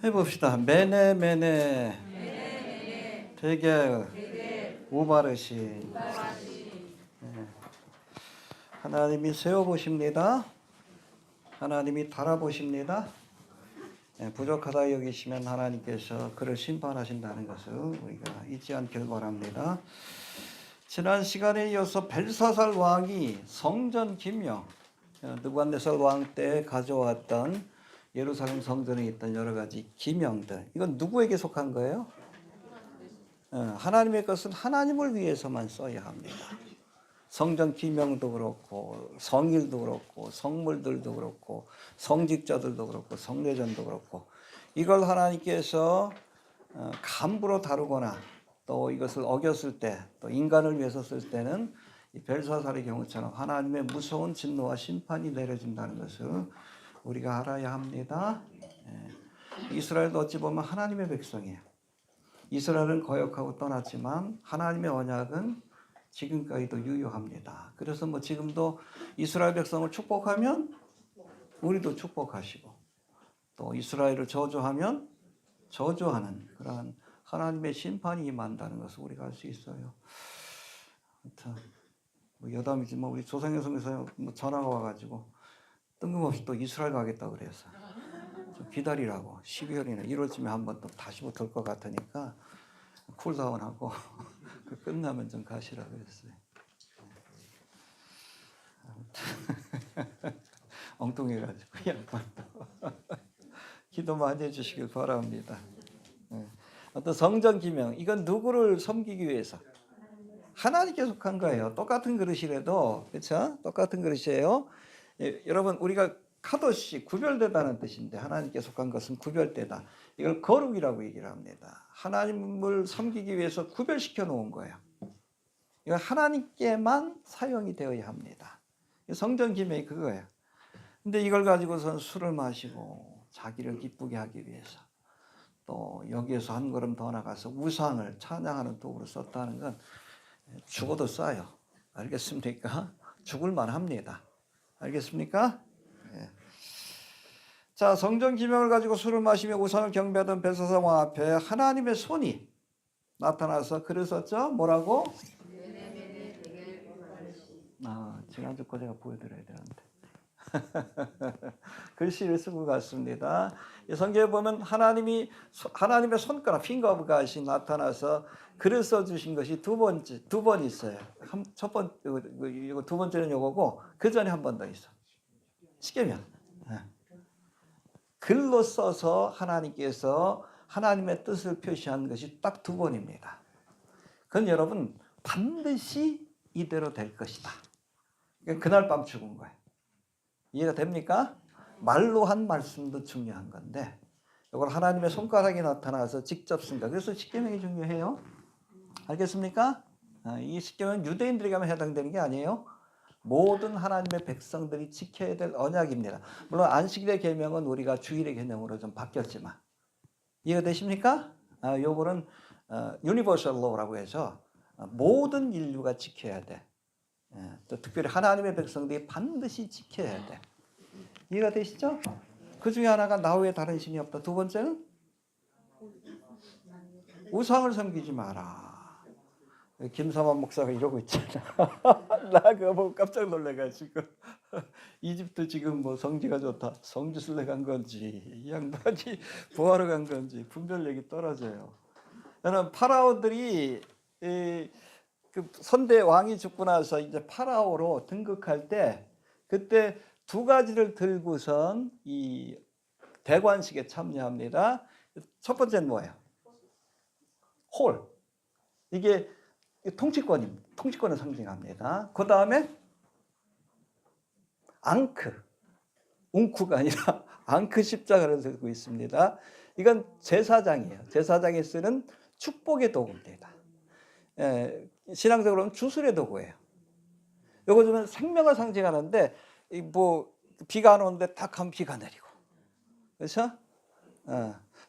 해봅시다. 메네 메네 되게 우바르시. 하나님이 세워보십니다. 하나님이 달아보십니다. 부족하다 여기시면 하나님께서 그를 심판하신다는 것을 우리가 잊지 않길 바랍니다. 지난 시간에 이어서 벨사살 왕이 성전 기명, 느부갓네살 왕 때 가져왔던 예루살렘 성전에 있던 여러 가지 기명들, 이건 누구에게 속한 거예요? 하나님의 것은 하나님을 위해서만 써야 합니다. 성전 기명도 그렇고 성일도 그렇고 성물들도 그렇고 성직자들도 그렇고 성례전도 그렇고, 이걸 하나님께서 함부로 다루거나 또 이것을 어겼을 때, 또 인간을 위해서 쓸 때는 이 벨사살의 경우처럼 하나님의 무서운 진노와 심판이 내려진다는 것을 우리가 알아야 합니다. 이스라엘도 어찌 보면 하나님의 백성이에요. 이스라엘은 거역하고 떠났지만 하나님의 언약은 지금까지도 유효합니다. 그래서 뭐 지금도 이스라엘 백성을 축복하면 우리도 축복하시고, 또 이스라엘을 저주하면 저주하는 그러한 하나님의 심판이 임한다는 것을 우리가 알 수 있어요. 아무튼 뭐 여담이지만 우리 조상현 성에서 뭐 전화가 와가지고 뜬금없이 또 이스라엘 가겠다 그래서 좀 기다리라고, 12월이나 1월쯤에 한번 또 다시 붙을 것 같으니까 쿨다운하고 끝나면 좀 가시라고 했어요. 엉뚱해가지고 양반도 기도 많이 해주시길 바랍니다. 어떤 성전 기명, 이건 누구를 섬기기 위해서? 하나님께 속한 거예요. 똑같은 그릇이라도, 그렇죠? 똑같은 그릇이에요. 여러분, 우리가 카도시, 구별되다는 뜻인데 하나님께 속한 것은 구별되다. 이걸 거룩이라고 얘기를 합니다. 하나님을 섬기기 위해서 구별시켜 놓은 거예요. 이건 하나님께만 사용이 되어야 합니다. 성전 기명이 그거예요. 근데 이걸 가지고선 술을 마시고 자기를 기쁘게 하기 위해서, 또 여기에서 한 걸음 더 나가서 우상을 찬양하는 도구로 썼다는 건 죽어도 싸요. 알겠습니까? 죽을 만합니다. 알겠습니까? 예. 자, 성전 기명을 가지고 술을 마시며 우상을 경배하던 벨사살 왕 앞에 하나님의 손이 나타나서 글을 썼죠. 뭐라고? 지난주 거 제가 보여드려야 되는데 글씨를 쓰고 갔습니다. 성경에 보면 하나님의 손가락, 핑거 오브 갓이 나타나서 글을 써주신 것이 두 번 있어요. 첫 번째, 이거 두 번째는 요거고, 그 전에 한 번 더 있어. 십계명. 글로 써서 하나님께서 하나님의 뜻을 표시한 것이 딱 두 번입니다. 그건 여러분 반드시 이대로 될 것이다. 그날 밤 죽은 거예요. 이해가 됩니까? 말로 한 말씀도 중요한 건데 이걸 하나님의 손가락이 나타나서 직접 쓴다. 그래서 십계명이 중요해요. 알겠습니까? 이 십계명은 유대인들에게만 해당되는 게 아니에요. 모든 하나님의 백성들이 지켜야 될 언약입니다. 물론 안식일의 계명은 우리가 주일의 개념으로 좀 바뀌었지만, 이해가 되십니까? 요거는 유니버설 로라고 해서 모든 인류가 지켜야 돼. 또 특별히 하나님의 백성들이 반드시 지켜야 돼. 이해가 되시죠? 그 중에 하나가 나 외에 다른 신이 없다. 두 번째는 우상을 섬기지 마라. 김사만 목사가 이러고 있잖아. 나 그거 보고 깜짝 놀래가지고 이집트 지금 뭐 성지가 좋다, 성지순례 간 건지 이 양반이 부하러 간 건지 분별력이 떨어져요. 저는 파라오들이 그 선대 왕이 죽고 나서 이제 파라오로 등극할 때, 그때 두 가지를 들고선 이 대관식에 참여합니다. 첫 번째는 뭐예요? 홀. 이게 통치권입니다. 통치권을 상징합니다. 그 다음에 앙크. 웅크가 아니라 앙크 십자가를 들고 있습니다. 이건 제사장이에요. 제사장이 쓰는 축복의 도구입니다. 신앙적으로는 주술의 도구예요. 요거 좀 생명을 상징하는데, 뭐 비가 안 오는데 탁 하면 비가 내리고, 그렇죠?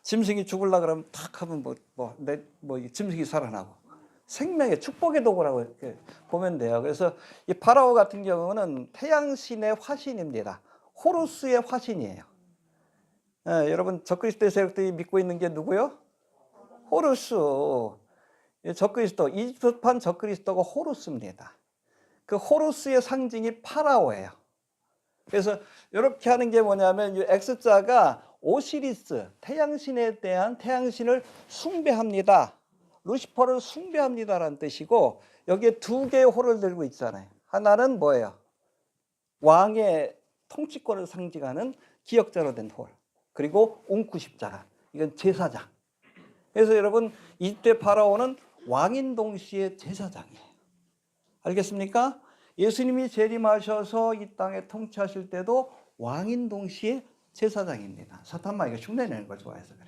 짐승이 죽을라 그러면 탁 하면 짐승이 살아나고, 생명의 축복의 도구라고 이렇게 보면 돼요. 그래서 이 파라오 같은 경우는 태양신의 화신입니다. 호루스의 화신이에요. 여러분 적그리스도의 세력들이 믿고 있는 게 누구요? 호루스. 적그리스도, 이집트판 적그리스도가 호루스입니다. 그 호루스의 상징이 파라오예요. 그래서 이렇게 하는 게 뭐냐면 이 X자가 오시리스, 태양신에 대한 태양신을 숭배합니다. 루시퍼를 숭배합니다라는 뜻이고, 여기에 두 개의 호를 들고 있잖아요. 하나는 뭐예요? 왕의 통치권을 상징하는 기역자로 된 홀. 그리고 웅쿠 십자가. 이건 제사장. 그래서 여러분 이때 파라오는 왕인 동시에 제사장이에요. 알겠습니까? 예수님이 재림하셔서 이 땅에 통치하실 때도 왕인 동시에 제사장입니다. 사탄만 이거 흉내내는 걸 좋아해서 그래.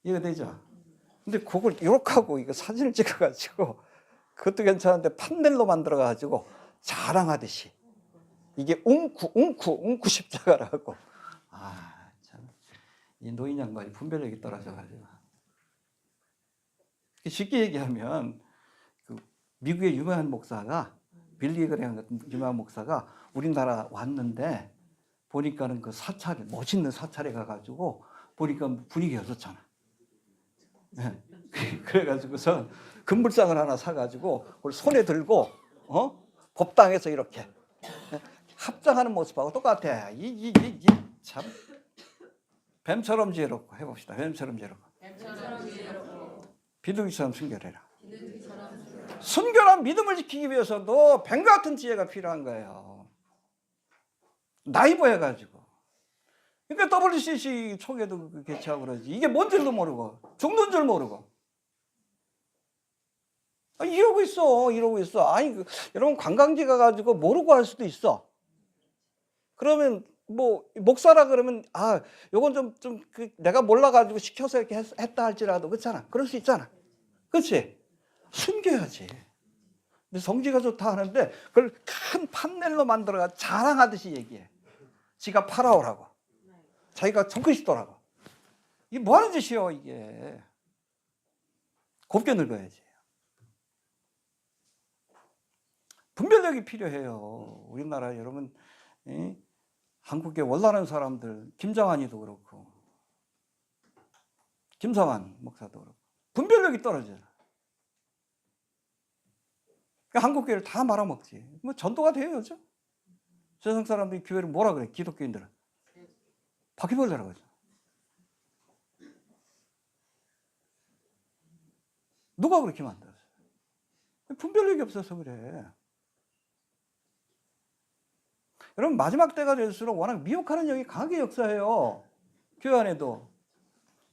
이해되죠? 근데 그걸 이렇게 하고 이거 사진을 찍어가지고 그것도 괜찮은데 판넬로 만들어가지고 자랑하듯이 이게 웅쿠 십자가라고. 아, 참. 이 노인 양반이 분별력이 떨어져가지고. 쉽게 얘기하면 그 미국의 유명한 목사가 빌리 그레이엄 같은 유명한 목사가 우리나라 왔는데 보니까는 그 사찰, 멋있는 사찰에 가가지고 보니까 분위기가 좋잖아. 네. 그래가지고서 금불상을 하나 사가지고 그걸 손에 들고 법당에서 이렇게 합장하는 모습하고 똑같아. 참 뱀처럼 지혜롭고 해봅시다. 뱀처럼 지혜롭고. 비둘기처럼 순결해라. 순결한 믿음을 지키기 위해서도 뱀 같은 지혜가 필요한 거예요. 나이브 해가지고. 그러니까 WCC 초기에도 개최하고 그러지. 이게 뭔 줄도 모르고 죽는 줄 모르고. 이러고 있어. 아니, 여러분 관광지 가가지고 모르고 할 수도 있어. 그러면 뭐 목사라 그러면 요건 좀 내가 몰라가지고 시켜서 이렇게 했다 할지라도 그렇잖아. 그럴 수 있잖아. 그렇지? 숨겨야지. 근데 성지가 좋다 하는데 그걸 큰 판넬로 만들어가 자랑하듯이 얘기해. 지가 파라오라고. 자기가 적그리스도라고. 이게 뭐 하는 짓이요, 이게. 곱게 늙어야지. 분별력이 필요해요. 우리나라 여러분, 한국에 월나는 사람들, 김장환이도 그렇고, 김성환 목사도 그렇고, 분별력이 떨어져요. 한국교회를 다 말아먹지. 뭐 전도가 돼야죠. 세상 사람들이 교회를 뭐라 그래? 기독교인들은 바퀴벌레라고 하죠. 누가 그렇게 만들었어요? 분별력이 없어서 그래. 여러분 마지막 때가 될수록 워낙 미혹하는 영이 강하게 역사해요. 교회 안에도.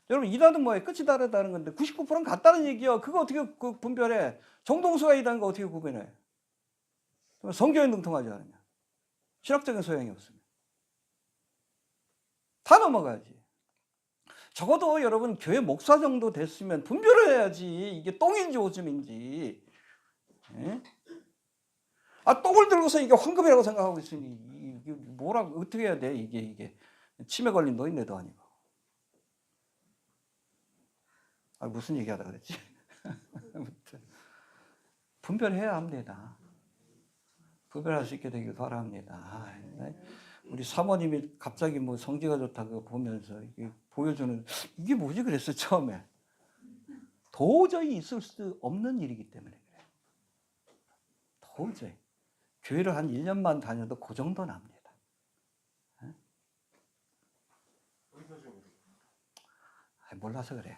여러분 이단은 뭐예요? 끝이 다르다는 건데 99%는 같다는 얘기요. 그거 어떻게 분별해? 정동수가 이단인 거 어떻게 구별해? 성경에 능통하지 않느냐? 신학적인 소양이 없으면 다 넘어가야지. 적어도 여러분 교회 목사 정도 됐으면 분별을 해야지. 이게 똥인지 오줌인지. 예? 똥을 들고서 이게 황금이라고 생각하고 있으니 이게 뭐라고 어떻게 해야 돼? 이게 치매 걸린 노인네도 아니고. 무슨 얘기하다 그랬지? 아무튼 분별해야 합니다. 분별할 수 있게 되길 바랍니다. 우리 사모님이 갑자기 뭐 성지가 좋다고 보면서 이게 보여주는 이게 뭐지 그랬어 처음에. 도저히 있을 수 없는 일이기 때문에 그래요. 도저히. 교회를 한 1년만 다녀도 그 정도 납니다. 몰라서 그래.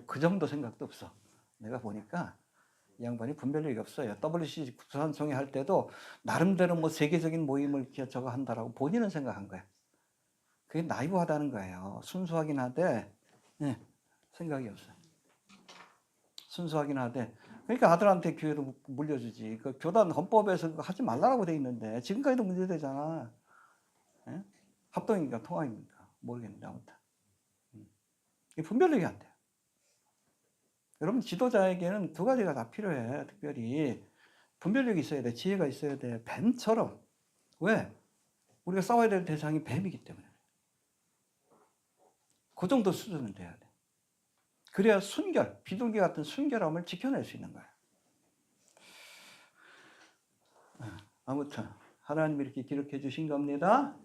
그 정도 생각도 없어. 내가 보니까 이 양반이 분별력이 없어요. WCC 국산총회 할 때도 나름대로 뭐 세계적인 모임을 저거 한다라고 본인은 생각한 거야. 그게 나이브하다는 거예요. 순수하긴 하되 생각이 없어요. 순수하긴 하되 그러니까 아들한테 교회도 물려주지. 그 교단 헌법에서 하지 말라고 돼 있는데 지금까지도 문제되잖아. 합동인가 통합입니까? 모르겠는데 아무튼 분별력이 안 돼요. 여러분 지도자에게는 두 가지가 다 필요해. 특별히 분별력이 있어야 돼. 지혜가 있어야 돼. 뱀처럼. 왜? 우리가 싸워야 될 대상이 뱀이기 때문에. 그 정도 수준은 돼야 돼. 그래야 순결, 비둘기 같은 순결함을 지켜낼 수 있는 거야. 아무튼 하나님이 이렇게 기록해 주신 겁니다.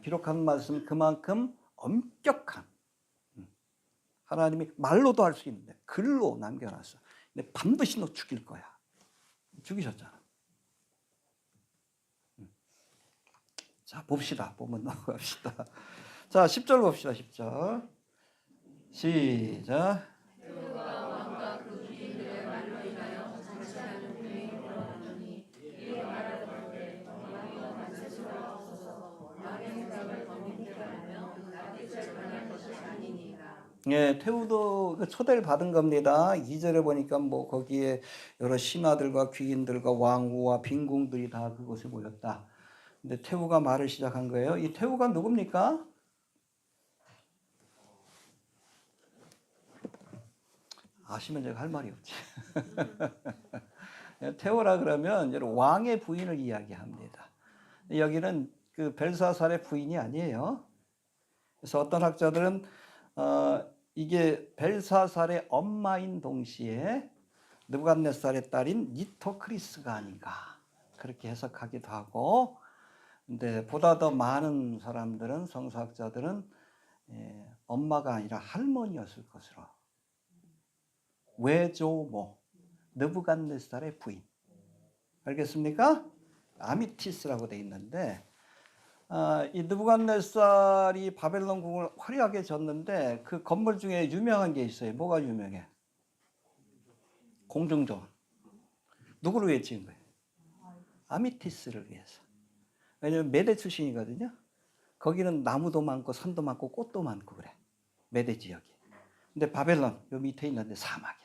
기록한 말씀 그만큼 엄격한, 하나님이 말로도 할 수 있는데 글로 남겨놨어. 근데 반드시 너 죽일 거야. 죽이셨잖아. 자, 봅시다. 보면 넘어갑시다. 자, 10절 봅시다. 10절. 시작. 예, 태우도 초대를 받은 겁니다. 2절에 보니까 뭐 거기에 여러 신하들과 귀인들과 왕후와 빈궁들이 다 그곳에 모였다. 근데 태우가 말을 시작한 거예요. 이 태우가 누굽니까? 아시면 제가 할 말이 없지. 태우라 그러면 왕의 부인을 이야기합니다. 여기는 그 벨사살의 부인이 아니에요. 그래서 어떤 학자들은 이게 벨사살의 엄마인 동시에 느부갓네살의 딸인 니토크리스가 아닌가 그렇게 해석하기도 하고, 근데 보다 더 많은 사람들은 성서학자들은 엄마가 아니라 할머니였을 것으로, 외조모 느부갓네살의 부인, 알겠습니까? 아미티스라고 돼 있는데 이 느부갓네살이 바벨론국을 화려하게 졌는데 그 건물 중에 유명한 게 있어요. 뭐가 유명해? 공중정원. 누구를 위해 지은 거예요? 아미티스를 위해서. 왜냐면 메대 출신이거든요. 거기는 나무도 많고 산도 많고 꽃도 많고 그래. 메대 지역이. 근데 바벨론 요 밑에 있는데 사막이야.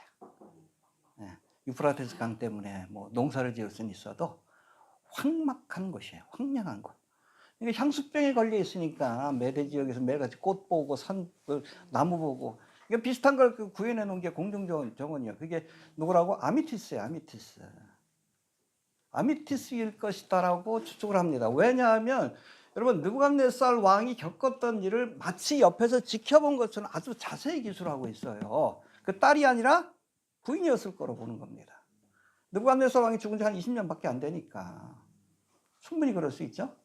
유프라테스 강 때문에 뭐 농사를 지을 수는 있어도 황막한 곳이에요. 황량한 곳. 그러니까 향수병에 걸려 있으니까 메대 지역에서 매일같이 꽃 보고 산 나무 보고, 이게 비슷한 걸 구현해 놓은 게 공중정원이에요. 그게 누구라고? 아미티스예요. 아미티스. 아미티스일 것이다라고 추측을 합니다. 왜냐하면 여러분 느부갓네살 왕이 겪었던 일을 마치 옆에서 지켜본 것처럼 아주 자세히 기술하고 있어요. 그 딸이 아니라 부인이었을 거로 보는 겁니다. 느부갓네살 왕이 죽은 지 한 20년밖에 안 되니까 충분히 그럴 수 있죠.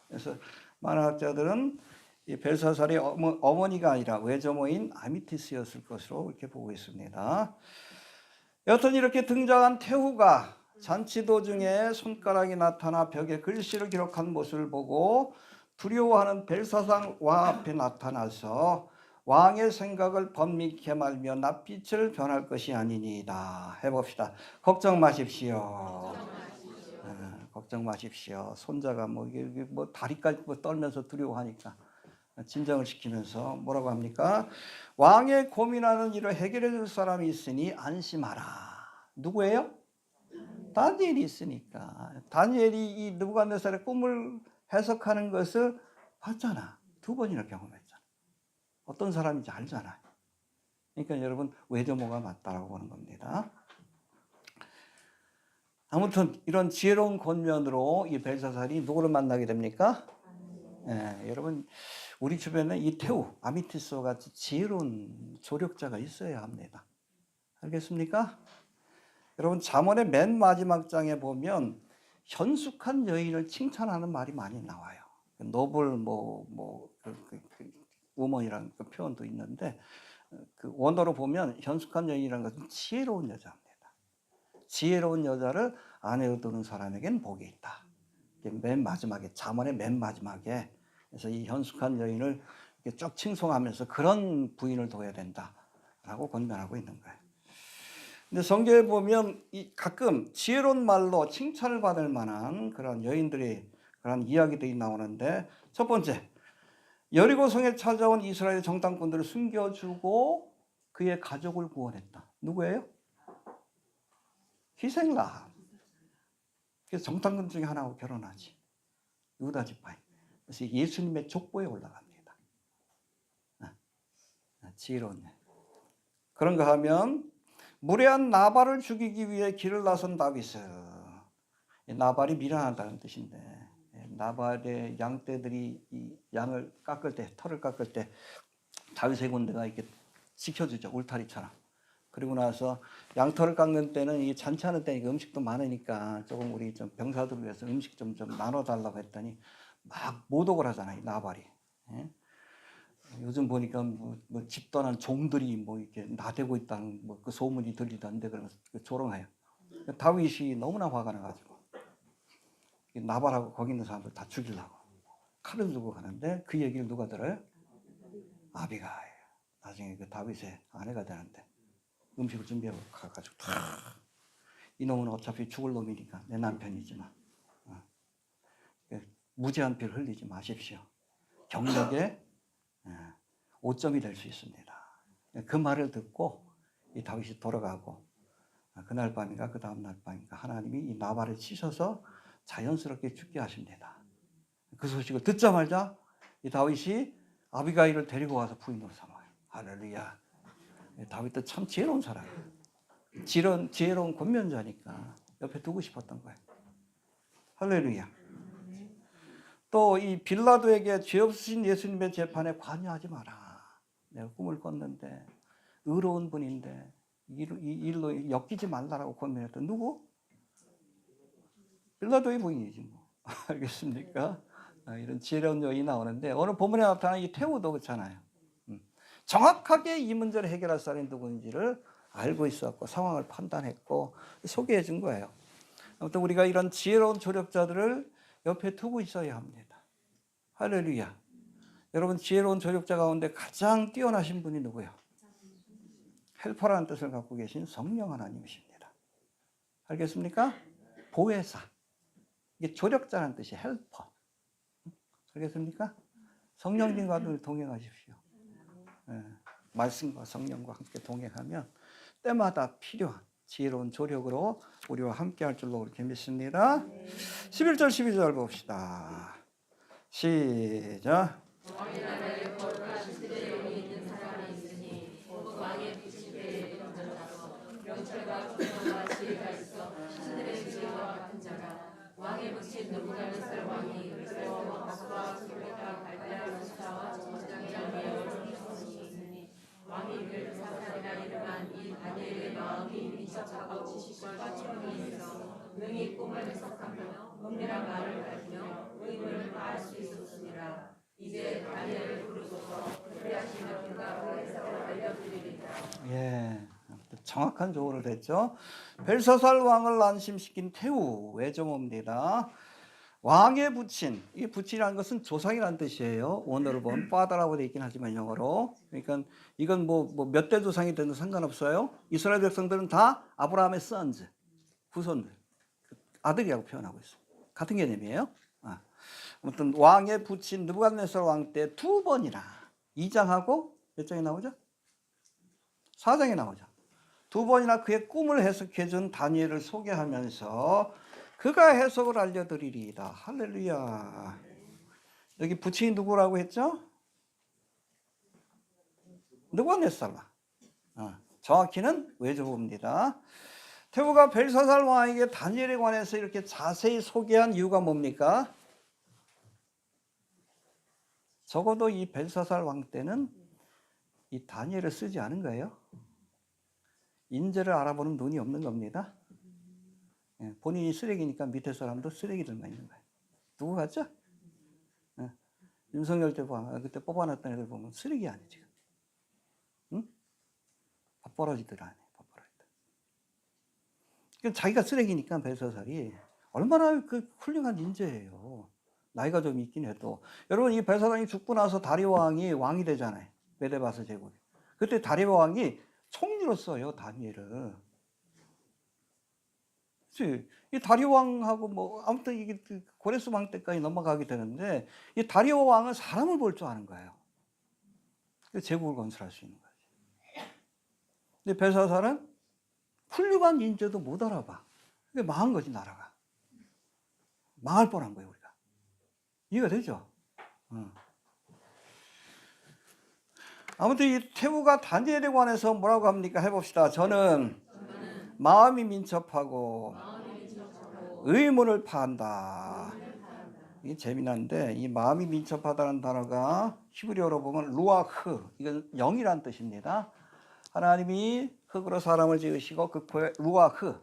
그래서 많은 학자들은 이 벨사살의 어머니가 아니라 외조모인 아미티스였을 것으로 이렇게 보고 있습니다. 여튼 이렇게 등장한 태후가 잔치 도중에 손가락이 나타나 벽에 글씨를 기록한 모습을 보고 두려워하는 벨사살 왕 앞에 나타나서 왕의 생각을 번미케 말며 낯빛을 변할 것이 아니니이다. 해봅시다. 걱정 마십시오. 걱정 마십시오. 손자가 뭐 다리까지 떨면서 두려워하니까 진정을 시키면서 뭐라고 합니까? 왕의 고민하는 일을 해결해 줄 사람이 있으니 안심하라. 누구예요? 다니엘이 있으니까. 다니엘이 이 느부갓네살의 꿈을 해석하는 것을 봤잖아. 2번이나 경험했잖아. 어떤 사람인지 알잖아요. 그러니까 여러분 외조모가 맞다라고 보는 겁니다. 아무튼 이런 지혜로운 권면으로 이 벨사살이 누구를 만나게 됩니까? 여러분 우리 주변에 이 태우, 아미티스와 같이 지혜로운 조력자가 있어야 합니다. 알겠습니까? 여러분 잠언의 맨 마지막 장에 보면 현숙한 여인을 칭찬하는 말이 많이 나와요. 노블 우먼이라는 그 표현도 있는데 그 원어로 보면 현숙한 여인이라는 것은 지혜로운 여자입니다. 지혜로운 여자를 아내로 두는 사람에겐 복이 있다. 맨 마지막에 잠언의 맨 마지막에 그래서 이 현숙한 여인을 이렇게 쭉 칭송하면서 그런 부인을 둬야 된다라고 권면하고 있는 거예요. 근데 성경에 보면 가끔 지혜로운 말로 칭찬을 받을 만한 그런 여인들이 그런 이야기들이 나오는데 첫 번째 여리고성에 찾아온 이스라엘 정탐꾼들을 숨겨주고 그의 가족을 구원했다. 누구예요? 희생라. 그래서 정탐꾼 중에 하나하고 결혼하지. 유다 지파인. 그래서 예수님의 족보에 올라갑니다. 지혜로운. 그런가 하면 무례한 나발을 죽이기 위해 길을 나선 다윗은, 나발이 미련하다는 뜻인데 나발의 양떼들이 이 양을 깎을 때, 털을 깎을 때 다윗의 군대가 이렇게 지켜주죠. 울타리처럼. 그리고 나서 양털을 깎는 때는 이 잔치하는 때니까 음식도 많으니까 조금 우리 좀 병사들을 위해서 음식 좀 나눠달라고 했더니 막 모독을 하잖아요. 나발이. 요즘 보니까 뭐 집단한 종들이 뭐 이렇게 나대고 있다는 뭐 그 소문이 들리던데 그러면서 조롱해요. 다윗이 너무나 화가 나가지고 나발하고 거기 있는 사람들 다 죽이려고 칼을 들고 가는데 그 얘기를 누가 들어요? 아비가일. 나중에 그 다윗의 아내가 되는데 음식을 준비하고 가가지고 이놈은 어차피 죽을 놈이니까 내 남편이지만 무지한 피를 흘리지 마십시오. 경력의 5점이 될 수 있습니다. 그 말을 듣고 이 다윗이 돌아가고 그날 밤인가 그 다음 날 밤인가 하나님이 이 나발을 치셔서 자연스럽게 죽게 하십니다. 그 소식을 듣자마자 이 다윗이 아비가일을 데리고 와서 부인으로 삼아요. 할렐루야. 다윗도 참 지혜로운 사람이에요. 지혜로운 권면자니까 옆에 두고 싶었던 거예요. 할렐루야. 또 이 빌라도에게 죄 없으신 예수님의 재판에 관여하지 마라. 내가 꿈을 꿨는데 의로운 분인데 이 일로 엮이지 말라라고 권면했던 누구? 빌라도의 부인이지 뭐. 알겠습니까? 이런 지혜로운 여인이 나오는데 오늘 본문에 나타난 이 태우도 그렇잖아요. 정확하게 이 문제를 해결할 사람이 누구인지를 알고 있었고 상황을 판단했고 소개해 준 거예요. 아무튼 우리가 이런 지혜로운 조력자들을 옆에 두고 있어야 합니다. 할렐루야. 여러분 지혜로운 조력자 가운데 가장 뛰어나신 분이 누구예요? 헬퍼라는 뜻을 갖고 계신 성령 하나님이십니다. 알겠습니까? 보혜사. 이게 조력자라는 뜻이 헬퍼. 알겠습니까? 성령님과 늘 동행하십시오. 말씀과 성령과 함께 동행하면 때마다 필요한 지혜로운 조력으로 우리와 함께 할 줄로 그렇게 믿습니다. 11절 12절 봅시다. 시작. 왕의 붙인 느부갓네살 왕이 그리스도와 바수와 소리가 갈대아 수사와 전장이라며 있으니 왕이 벨사살이라 이름한 이 다니엘의 마음이 미적하고 지식과 총명이 있어 능히 꿈을 해석하며 은밀한 말을 밝히며 의문을 알 수 있었습니다. 이제 다니엘을 부르소서 그리하시면 그가 그 해석을 알려드리리라. 예. 정확한 조언을 했죠. 벨사살 왕을 안심시킨 태우 외정호입니다. 왕의 부친, 이 부친이라는 것은 조상이라는 뜻이에요. 원어로 보면 father라고 되어 있긴 하지만 영어로. 그러니까 이건 뭐 몇 대 조상이 되는 상관없어요. 이스라엘 백성들은 다 아브라함의 sons, 후손들, 아들이라고 표현하고 있어요. 같은 개념이에요. 아무튼 왕의 부친 느부갓네살 왕 때 2번이나 2장하고 몇 장이 나오죠? 4장이 나오죠. 2번이나 그의 꿈을 해석해 준 다니엘을 소개하면서 그가 해석을 알려드리리이다. 할렐루야. 여기 부친이 누구라고 했죠? 느부갓네살 왕. 정확히는 외조부입니다. 태우가 벨사살 왕에게 다니엘에 관해서 이렇게 자세히 소개한 이유가 뭡니까? 적어도 이 벨사살 왕 때는 이 다니엘을 쓰지 않은 거예요. 인재를 알아보는 눈이 없는 겁니다. 본인이 쓰레기니까 밑에 사람도 쓰레기들만 있는 거예요. 누구 같죠? 윤석열 때 그때 뽑아놨던 애들 보면 쓰레기 아니에요, 지금. 응? 밥벌어지들 아니에요, 밥벌어지들. 그러니까 자기가 쓰레기니까 벨사살이 얼마나 그 훌륭한 인재예요. 나이가 좀 있긴 해도. 여러분, 이 벨사살이 죽고 나서 다리오 왕이 왕이 되잖아요. 메데바스 제국이. 그때 다리오 왕이 총리로 써요, 다니엘을. 그치? 이 다리오 왕하고 뭐, 아무튼 이게 고레스 왕 때까지 넘어가게 되는데, 이 다리오 왕은 사람을 볼 줄 아는 거예요. 그래서 제국을 건설할 수 있는 거지. 근데 벨사살은 훌륭한 인재도 못 알아봐. 그게 망한 거지, 나라가. 망할 뻔한 거예요, 우리가. 이해가 되죠? 아무튼 이 태우가 다니엘에 관해서 뭐라고 합니까? 해봅시다. 저는 마음이 민첩하고 의문을 파한다. 이게 재미난데 이 마음이 민첩하다는 단어가 히브리어로 보면 루아흐, 이건 영이란 뜻입니다. 하나님이 흙으로 사람을 지으시고 그 코에 루아흐,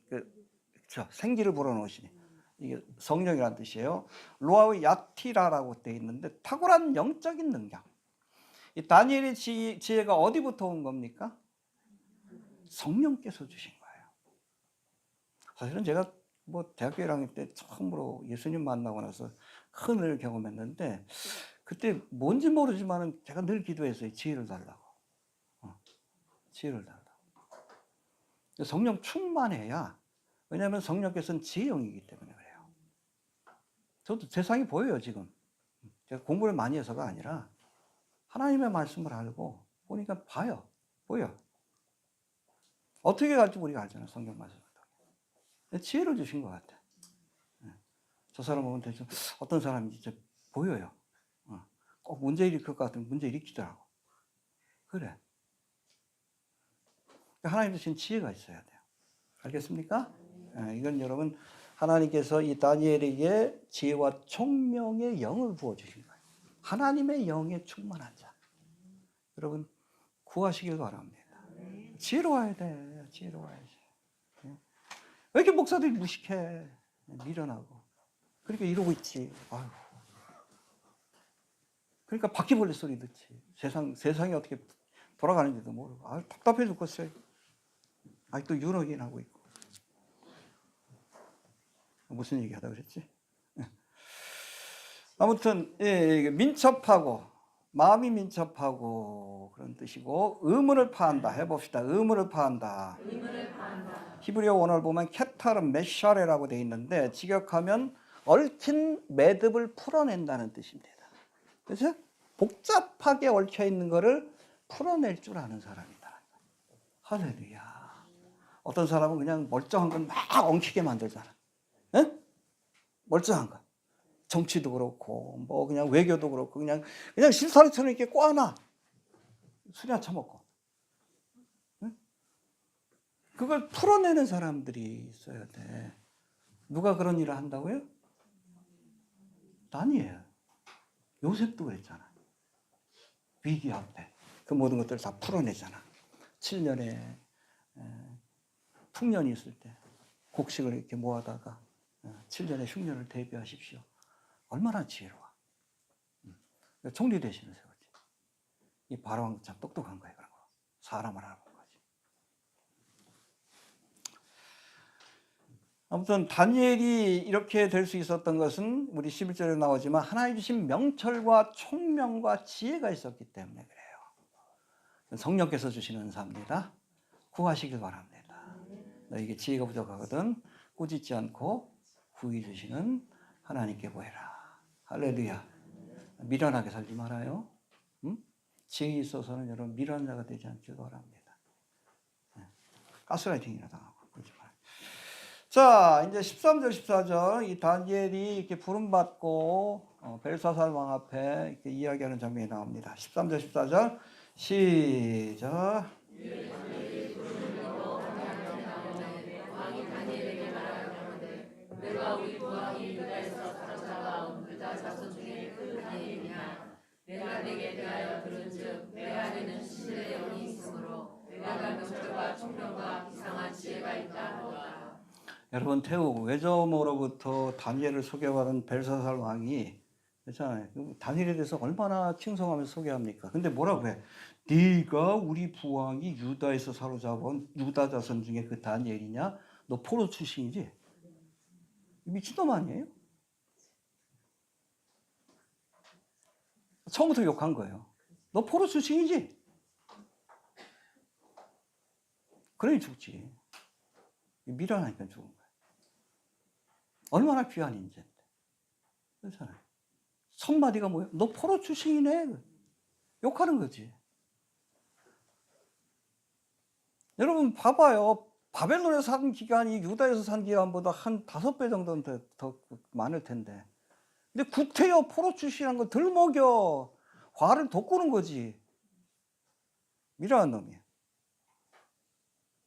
그렇죠, 생기를 불어넣으시니 이게 성령이란 뜻이에요. 루아흐 야티라라고 되어 있는데 탁월한 영적인 능력. 이 다니엘의 지혜가 어디부터 온 겁니까? 성령께서 주신 거예요. 사실은 제가 뭐 대학교 1학년 때 처음으로 예수님 만나고 나서 큰 은혜를 경험했는데 그때 뭔지 모르지만 제가 늘 기도했어요. 지혜를 달라고. 지혜를 달라고. 성령 충만해야, 왜냐하면 성령께서는 지혜의 영이기 때문에 그래요. 저도 세상이 보여요 지금. 제가 공부를 많이 해서가 아니라 하나님의 말씀을 알고 보니까 봐요. 보여. 어떻게 갈지 우리가 알잖아요. 성경 말씀을 통해. 지혜를 주신 것 같아. 저 사람 보면 대충 어떤 사람인지 진짜 보여요. 꼭 문제 일으킬 것 같으면 문제 일으키더라고. 그래. 하나님 주신 지혜가 있어야 돼요. 알겠습니까? 이건 여러분 하나님께서 이 다니엘에게 지혜와 총명의 영을 부어주신 거예요. 하나님의 영에 충만한 자. 여러분 구하시길 바랍니다. 지혜로워야 돼. 지혜로워야지. 왜 이렇게 목사들이 무식해? 미련하고. 그러니까 이러고 있지. 아유. 그러니까 바퀴벌레 소리 듣지. 세상이 어떻게 돌아가는지도 모르고. 아유, 답답해 죽겠어요. 아직도 유럽인 하고 있고. 무슨 얘기 하다 그랬지? 아무튼, 민첩하고, 마음이 민첩하고, 그런 뜻이고, 의문을 파한다. 해봅시다. 의문을 파한다. 히브리어 원어를 보면 케타르 메샤레라고 되어 있는데, 직역하면 얽힌 매듭을 풀어낸다는 뜻입니다. 그래서 복잡하게 얽혀 있는 거를 풀어낼 줄 아는 사람이다. 할렐루야. 어떤 사람은 그냥 멀쩡한 건 막 엉키게 만들잖아. 응? 멀쩡한 거. 정치도 그렇고, 뭐 그냥 외교도 그렇고, 그냥 실타래처럼 이렇게 꽈놔. 술이나 처먹고. 응? 그걸 풀어내는 사람들이 있어야 돼. 누가 그런 일을 한다고요? 다니엘. 요셉도 그랬잖아. 위기 앞에 그 모든 것들을 다 풀어내잖아. 7년의 풍년이 있을 때 곡식을 이렇게 모아다가 7년의 흉년을 대비하십시오. 얼마나 지혜로워. 총리 대신을 세웠지. 이 바로왕도 참 똑똑한 거예요. 그런 거. 사람을 알아본 거지. 아무튼 다니엘이 이렇게 될 수 있었던 것은 우리 11절에 나오지만 하나님 주신 명철과 총명과 지혜가 있었기 때문에 그래요. 성령께서 주시는 은사입니다. 구하시길 바랍니다. 너에게 지혜가 부족하거든 꾸짖지 않고 구해 주시는 하나님께 구해라. 할렐루야. 미련하게 살지 말아요. 지혜 있어서는 여러분 미련한 자가 되지 않길 바랍니다. 가스라이팅이나 당하고 그러지 말아요. 자, 이제 13절, 14절 이 다니엘이 이렇게 부름받고 벨사살 왕 앞에 이렇게 이야기하는 장면이 나옵니다. 13절, 14절 시작. 내가 우리 부왕이 유다에서 사로잡아온 유다 자손 중에 그 다니엘이냐. 내가 내게 대하여 들은즉 내 안에는 신의 영이 있으므로 내가 명철과 총명과 이상한 지혜가 있다 하노라. 여러분 태우 외조모로부터 다니엘을 소개받은 벨사살 왕이 그렇잖아요. 다니엘에 대해서 얼마나 칭송하면서 소개합니까? 근데 뭐라고 해? 네가 우리 부왕이 유다에서 사로잡은 유다 자손 중에 그 다니엘이냐? 너 포로 출신이지? 미친놈 아니에요? 처음부터 욕한 거예요. 너 포로 출신이지? 그러니 죽지. 미련하니까 죽은 거예요. 얼마나 귀한 인재인데. 그렇잖아요. 첫마디가 뭐예요? 너 포로 출신이네. 욕하는 거지. 여러분 봐봐요. 바벨론에서 산 기간이 유다에서 산 기간보다 한 5배 정도는 더 많을 텐데. 근데 구태여 포로 출신한 거 덜 먹여. 화를 돋구는 거지. 미련한 놈이에요.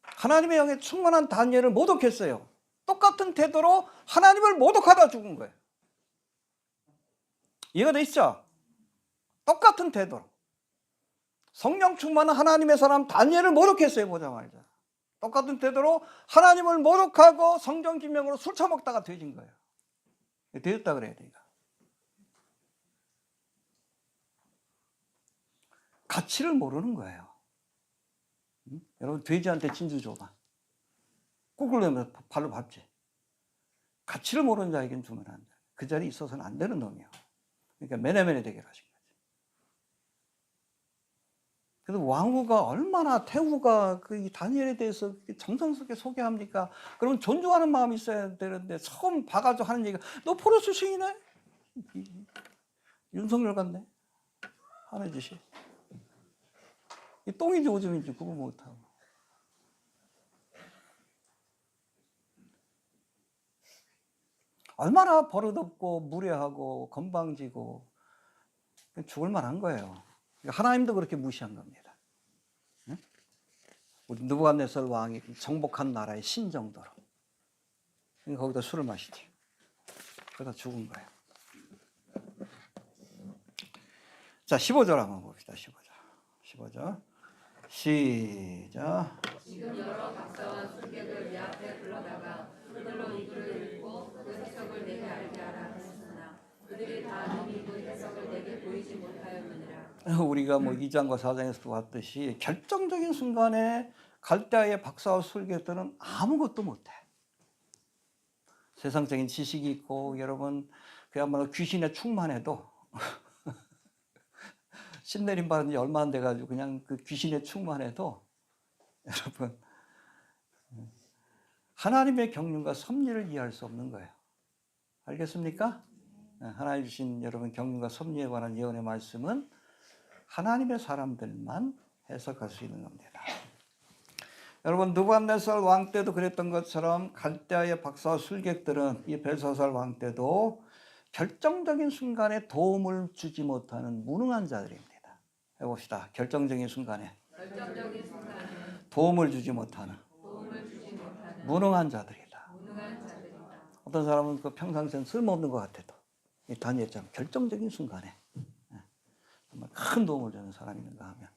하나님의 영에 충만한 다니엘을 모독했어요. 똑같은 태도로 하나님을 모독하다 죽은 거예요. 이해가 되시죠? 똑같은 태도로. 성령 충만한 하나님의 사람 다니엘을 모독했어요. 보자마자. 똑같은 태도로 하나님을 모독하고 성경 기명으로 술 처먹다가 되진 거예요. 되었다 그래야 돼요. 가치를 모르는 거예요. 여러분 돼지한테 진주 줘봐. 꿀꿀내면 발로 밟지. 가치를 모르는 자에게는 주면 안 돼. 그 자리에 있어서는 안 되는 놈이에요. 그러니까 매네매네 대결하신 거지. 그래서 왕후가 얼마나 태후가 그 다니엘에 대해서 정성스럽게 소개합니까? 그러면 존중하는 마음이 있어야 되는데 처음 봐가지고 하는 얘기가 너 포로 출신이네? 윤석열 같네? 하는 짓이. 이 똥인지 오줌인지 구분 못하고. 얼마나 버릇없고 무례하고 건방지고 죽을 만한 거예요. 하나님도 그렇게 무시한 겁니다. 우리 느부갓네살 왕이 정복한 나라의 신 정도로. 거기다 술을 마시지. 그러다 죽은 거예요. 자, 15절 한번 봅시다. 15절. 시작. 지금 여러 박사와 술객을 내 앞에 불러다가 그들로 이 글을 읽고 그 해석을 내게 알게 하라 했으나 그들이 다 능히 그 해석을 내게 보이지 못하였느니라. 우리가 뭐 2장과 4장에서도 봤듯이 결정적인 순간에 갈대아의 박사와 술객들은 아무것도 못해. 세상적인 지식이 있고 여러분 그야말로 귀신에 충만해도 신내림 받은 지 얼마 안 돼가지고 그냥 그 귀신에 충만해도 여러분 하나님의 경륜과 섭리를 이해할 수 없는 거예요. 알겠습니까? 하나님 주신 여러분 경륜과 섭리에 관한 예언의 말씀은 하나님의 사람들만 해석할 수 있는 겁니다. 여러분 느부갓네살 왕 때도 그랬던 것처럼 갈대아의 박사와 술객들은 이 벨사살 왕 때도 결정적인 순간에 도움을 주지 못하는 무능한 자들입니다. 해봅시다. 결정적인 순간에 도움을 주지 못하는 무능한 자들이다. 어떤 사람은 그 평상시엔 쓸모없는 것 같아도 이 다니엘처럼 결정적인 순간에 정말 큰 도움을 주는 사람이 있는가 하면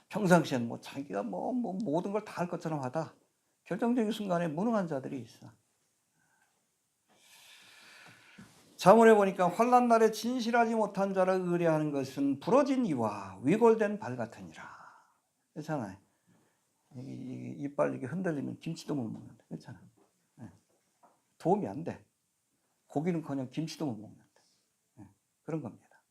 평상시엔 뭐 자기가 뭐 모든 걸 다 할 것처럼 하다 결정적인 순간에 무능한 자들이 있어. 자문해 보니까 환난 날에 진실하지 못한 자를 의뢰하는 것은 부러진 이와 위골된 발 같으니라. 그렇잖아요. 이빨 이렇게 흔들리면 김치도 못 먹는다. 그렇잖아. 도움이 안 돼. 고기는커녕 김치도 못 먹는다. 그런 겁니다.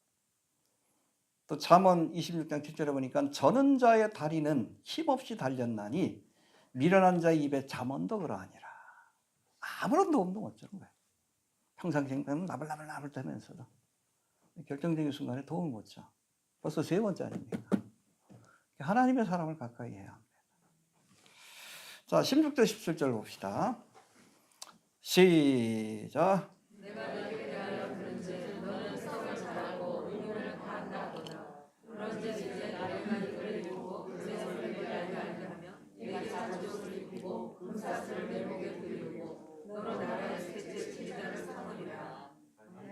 또 잠언 26장 7절에 보니까 저는 자의 다리는 힘없이 달렸나니 미련한 자의 입에 잠언도 그러하니라. 아무런 도움도 못 주는 거예요. 평상시에 나불나불 되면서도 결정적인 순간에 도움을 못 줘. 벌써 세 번째 아닙니까? 하나님의 사람을 가까이 해야 합니다. 자, 16절 17절 봅시다. 시작. 내가 너에게 대하여 그런즉 너는 성을 잘하고 의문을 다한다거나 그런즉 이제 나에게 이를 읽고 그 해석을 내게 알게 하며 내가 자주옷을 입히고 금사슬을 내 목에 두르고 너로 나라의 셋째 지휘자를 삼으리라.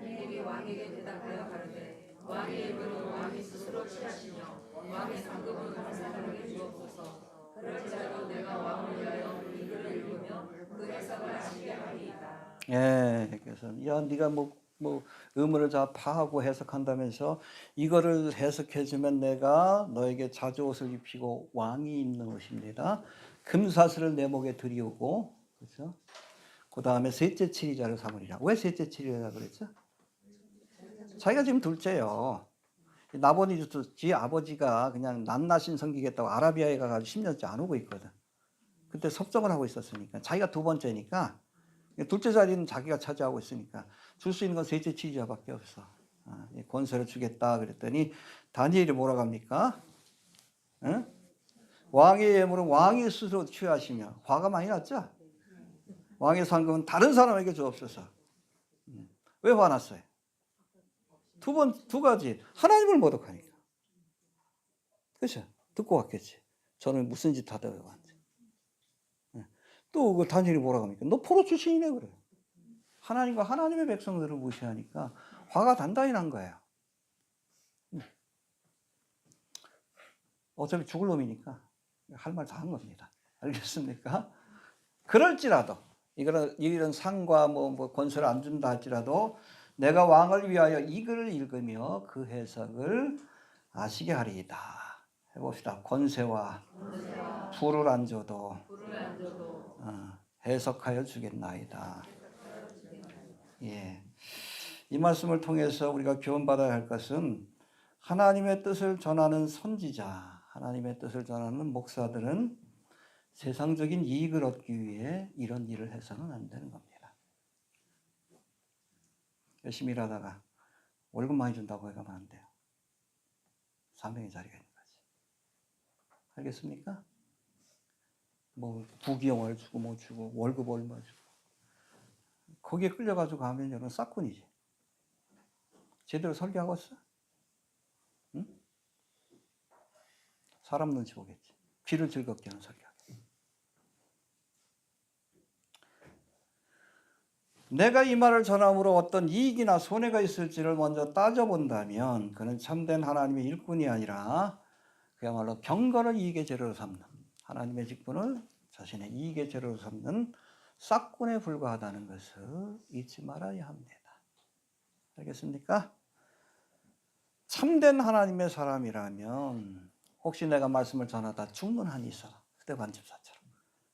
내게 왕에게 대답하여 가르되 왕의 입으로 왕이 스스로 취하시며 왕의 상급은 다른 사람에게 주옵소서. 그럴지라도 내가 왕을 위하여 이 글을 읽으며 그 해석을 아시게 하리이다. 예, 그래서 야 네가 뭐 의문을 다 파하고 해석한다면서 이거를 해석해주면 내가 너에게 자주옷을 입히고 왕이 입는 옷입니다. 금사슬을 내 목에 들이우고 그렇죠? 그 다음에 셋째 치리자를 삼으리라. 왜 셋째 치리자 그랬죠? 자기가 지금 둘째요. 나보니도 지 아버지가 그냥 낱낱이 섬기겠다고 아라비아에 가가지고 10년째 안 오고 있거든. 그때 섭정을 하고 있었으니까 자기가 두 번째니까 둘째 자리는 자기가 차지하고 있으니까 줄 수 있는 건 셋째 치리자밖에 없어. 권세를 주겠다 그랬더니 다니엘이 뭐라고 합니까? 응? 왕의 예물은 왕이 스스로 취하시며 화가 많이 났죠? 왕의 상급은 다른 사람에게 주옵소서. 왜 화났어요? 두 가지. 하나님을 모독하니까. 그렇죠? 듣고 왔겠지. 저는 무슨 짓 하다가 왔는지. 또 그 다니엘이 뭐라고 합니까? 너 포로 출신이네 그래요. 하나님과 하나님의 백성들을 무시하니까 화가 단단히 난 거예요. 어차피 죽을 놈이니까 할 말 다 한 겁니다. 알겠습니까? 그럴지라도 이런 상과 뭐 권세를 안 준다 할지라도 내가 왕을 위하여 이 글을 읽으며 그 해석을 아시게 하리이다. 해봅시다. 권세와 부를 안 줘도 해석하여 주겠나이다. 예. 이 말씀을 통해서 우리가 교훈받아야 할 것은 하나님의 뜻을 전하는 선지자, 하나님의 뜻을 전하는 목사들은 세상적인 이익을 얻기 위해 이런 일을 해서는 안 되는 겁니다. 열심히 일하다가 월급 많이 준다고 해가면 안 돼요. 사명의 자리가 있는 거지. 알겠습니까? 뭐 부귀영화를 주고 뭐 주고 월급 얼마 주고 거기에 끌려가지고 가면 여러분 싹군이지. 제대로 설교하고 있어? 응? 사람 눈치 보겠지. 귀를 즐겁게 하는 설교. 내가 이 말을 전함으로 어떤 이익이나 손해가 있을지를 먼저 따져본다면 그는 참된 하나님의 일꾼이 아니라 그야말로 경건을 이익의 재료로 삼는, 하나님의 직분을 자신의 이익의 재료로 삼는 싹군에 불과하다는 것을 잊지 말아야 합니다. 알겠습니까? 참된 하나님의 사람이라면 혹시 내가 말씀을 전하다 죽는 한이 있어, 스데반 집사처럼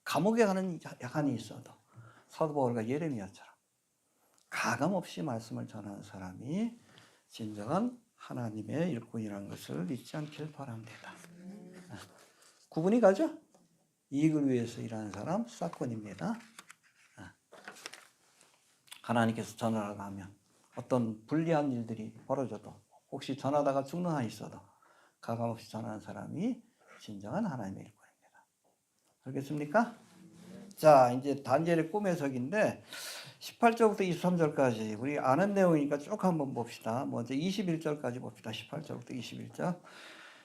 감옥에 가는 한이 있어도 사도 바울과 예레미야처럼 가감없이 말씀을 전하는 사람이 진정한 하나님의 일꾼이라는 것을 잊지 않길 바랍니다. 구분이 가죠? 이익을 위해서 일하는 사람 싹군입니다. 하나님께서 전하라고 하면 어떤 불리한 일들이 벌어져도 혹시 전하다가 죽는 한이 있어도 가감없이 전하는 사람이 진정한 하나님의 일꾼입니다. 알겠습니까? 자, 이제 다니엘의 꿈의 해석인데 18절부터 23절까지 우리 아는 내용이니까 쭉 한번 봅시다. 먼저 21절까지 봅시다. 18절부터 21절.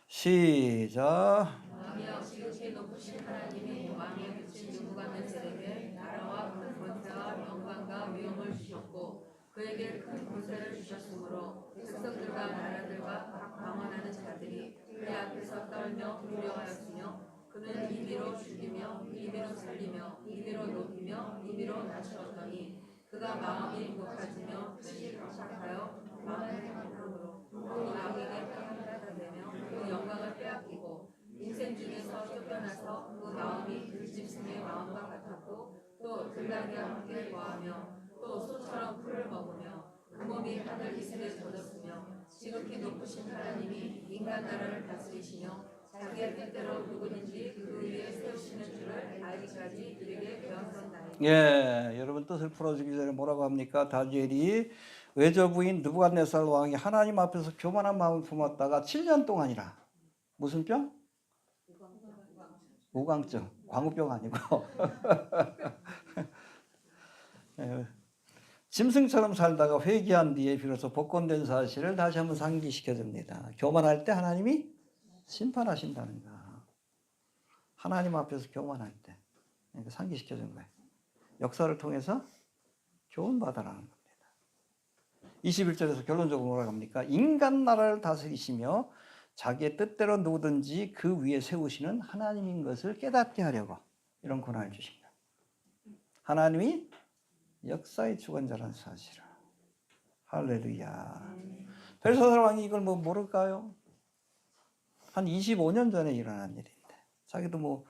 시작. 왕이여 지극히 높으신 하나님이 왕의 붙인 느부갓네살에게 나라와 큰 권세와 영광과 위엄을 주셨고 그에게 큰 권세를 주셨으므로 백성들과 나라들과 각 방언하는 자들이 그의 앞에서 떨며 두려워하였으며 그는 임의로 죽이며 임의로 살리며 임의로 높이며 임의로 낮추었더니 그가 마음이 높아지며 뜻이 강팍하여 마음을 강함으로 그 왕에게 평안을 받으며 그 영광을 빼앗기고 인생 중에서 쫓겨나서 그 마음이 들짐승의 마음과 같았고 또 들나귀와 함께 거하며 또 소처럼 풀을 먹으며 그 몸이 하늘 이슬에 젖었으며 지극히 높으신 하나님이 인간 나라를 다스리시며 자기의 뜻대로 누구든지 그 위에 세우시는 줄을 알기까지 이르게 되었었나이다. 예, 여러분 뜻을 풀어주기 전에 뭐라고 합니까? 다니엘이 외조부인 느부갓네살 왕이 하나님 앞에서 교만한 마음을 품었다가 7년 동안이라 무슨 병? 우광증. 광우병 아니고 예, 짐승처럼 살다가 회개한 뒤에 비로소 복권된 사실을 다시 한번 상기시켜 줍니다. 교만할 때 하나님이 심판하신다는 거. 하나님 앞에서 교만할 때 상기시켜 준 거예요. 역사를 통해서 교훈받아라는 겁니다. 21절에서 결론적으로 뭐라고 합니까? 인간 나라를 다스리시며 자기의 뜻대로 누구든지 그 위에 세우시는 하나님인 것을 깨닫게 하려고 이런 권한을 주신 거예요. 하나님이 역사의 주관자라는 사실을. 할렐루야. 벨사살 왕이 이걸 뭐 모를까요? 한 25년 전에 일어난 일인데 자기도 뭐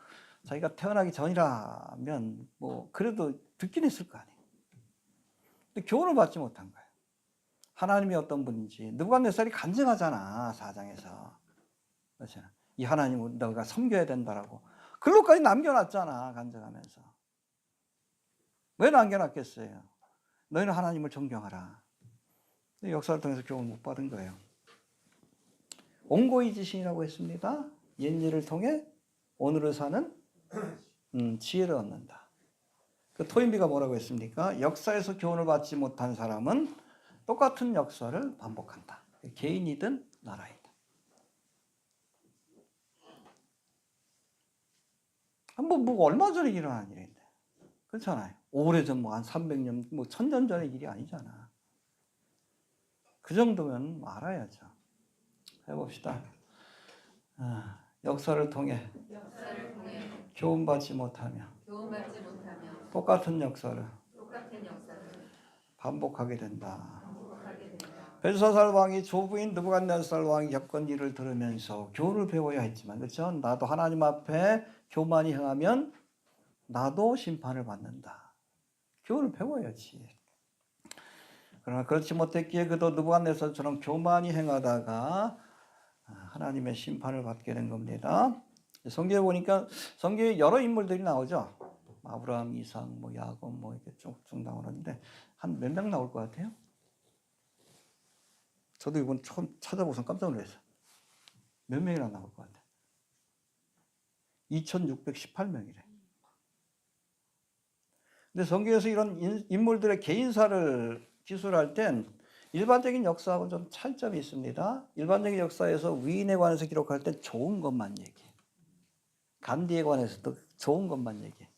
자기가 태어나기 전이라면 뭐 그래도 듣긴 했을 거 아니에요. 근데 교훈을 받지 못한 거예요. 하나님이 어떤 분인지. 느부갓네살이 간증하잖아, 4장에서. 그렇잖아. 이 하나님을 너가 섬겨야 된다라고. 글로까지 남겨놨잖아, 간증하면서. 왜 남겨놨겠어요? 너희는 하나님을 존경하라. 근데 역사를 통해서 교훈을 못 받은 거예요. 온고의 지신이라고 했습니다. 옛 일을 통해 오늘을 사는 지혜를 얻는다. 그 토인비가 뭐라고 했습니까? 역사에서 교훈을 받지 못한 사람은 똑같은 역사를 반복한다. 개인이든 나라이든. 뭐 얼마 전에 일어난 일인데. 그렇잖아요. 오래전 뭐 한 300년, 뭐 1000년 전의 일이 아니잖아. 그 정도면 알아야죠. 해봅시다. 역사를 통해 교훈받지 못하며 똑같은 역사를 반복하게 된다. 벨사살 왕이 조부인 느부갓네살 왕이 겪은 일을 들으면서 교훈을 배워야 했지만, 그렇죠? 나도 하나님 앞에 교만히 행하면 나도 심판을 받는다. 교훈을 배워야지. 그러나 그렇지 못했기에 그도 느부갓네살처럼 교만히 행하다가 하나님의 심판을 받게 된 겁니다. 성경에 보니까 성경에 여러 인물들이 나오죠. 아브라함, 이삭, 야곱 이렇게 쭉쭉 나오는데 한 몇 명 나올 것 같아요? 저도 이번 처음 찾아보서 깜짝 놀랐어요. 몇 명이나 나올 것 같아요? 2618명이래. 근데 성경에서 이런 인물들의 개인사를 기술할 땐 일반적인 역사하고 좀 차이점이 있습니다. 일반적인 역사에서 위인에 관해서 기록할 때 좋은 것만 얘기해. 간디에 관해서도 좋은 것만 얘기해.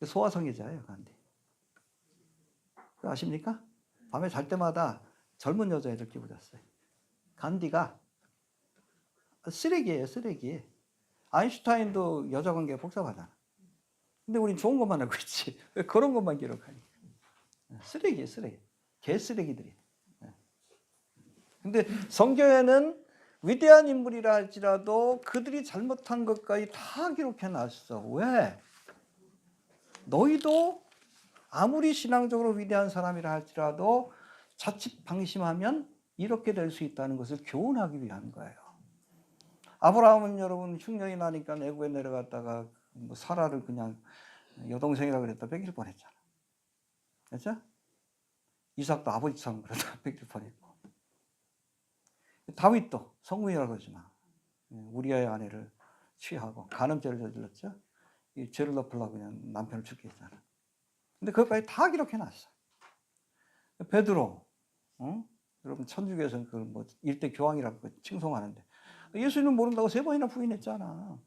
소아성애자예요, 간디. 아십니까? 밤에 잘 때마다 젊은 여자애들 끼고 잤어요. 간디가 쓰레기예요, 쓰레기. 아인슈타인도 여자 관계가 복잡하잖아. 근데 우린 좋은 것만 알고 있지. 왜 그런 것만 기록하니? 쓰레기예요, 쓰레기. 개쓰레기들이. 근데 성경에는 위대한 인물이라 할지라도 그들이 잘못한 것까지 다 기록해 놨어. 왜? 너희도 아무리 신앙적으로 위대한 사람이라 할지라도 자칫 방심하면 이렇게 될 수 있다는 것을 교훈하기 위한 거예요. 아브라함은 여러분 흉년이 나니까 애굽에 내려갔다가 사라를 그냥 여동생이라 그랬다 뺏길 뻔했잖아. 그렇죠? 이삭도 아버지처럼 그러다 뺏길 뻔했고. 다윗도 성문이라고 그러지만 우리아의 아내를 취하고 간음죄를 저질렀죠. 이 죄를 덮으려고 그냥 남편을 죽게 했잖아. 근데 그것까지 다 기록해놨어. 베드로, 여러분 천주교에서는 그 일대 교황이라고 칭송하는데 예수님은 모른다고 3번이나 부인했잖아.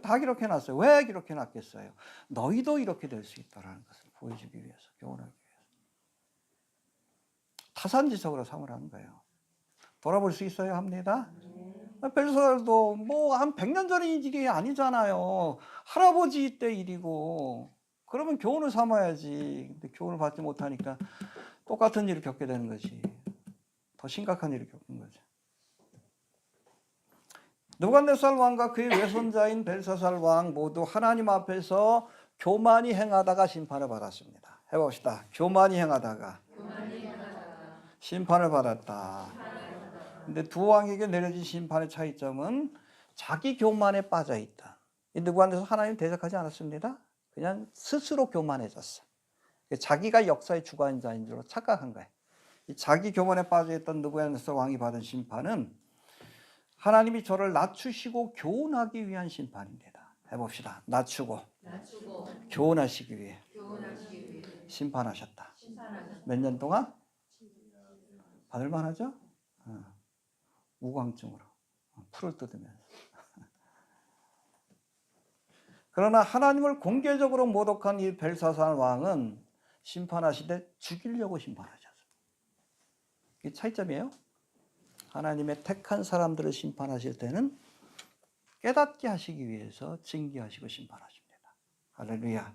다 기록해놨어요. 왜 기록해놨겠어요? 너희도 이렇게 될 수 있다는 것을 보여주기 위해서, 교훈하기 위해서. 타산지석으로 삼으라는 거예요. 돌아볼 수 있어야 합니다. 벨사살도 한 100년 전의 일이 아니잖아요. 할아버지 때 일이고. 그러면 교훈을 삼아야지. 근데 교훈을 받지 못하니까 똑같은 일을 겪게 되는 거지. 더 심각한 일을 겪는 거죠. 느부갓네살 왕과 그의 외손자인 벨사살 왕 모두 하나님 앞에서 교만히 행하다가 심판을 받았습니다. 해봅시다. 교만히 행하다가 심판을 받았다. 근데 두 왕에게 내려진 심판의 차이점은 자기 교만에 빠져 있다. 느부갓네살 하나님 대적하지 않았습니다. 그냥 스스로 교만해졌어. 자기가 역사의 주관자인 줄 착각한 거예요. 자기 교만에 빠져 있던 느부갓네살 왕이 받은 심판은 하나님이 저를 낮추시고 교훈하기 위한 심판입니다. 해봅시다. 낮추고 교훈하시기 위해 심판하셨다. 몇 년 동안? 받을 만하죠? 우광증으로 풀을 뜯으면서. 그러나 하나님을 공개적으로 모독한 이 벨사살 왕은 심판하시되 죽이려고 심판하셨습니다. 이게 차이점이에요. 하나님의 택한 사람들을 심판하실 때는 깨닫게 하시기 위해서 징계하시고 심판하십니다. 할렐루야.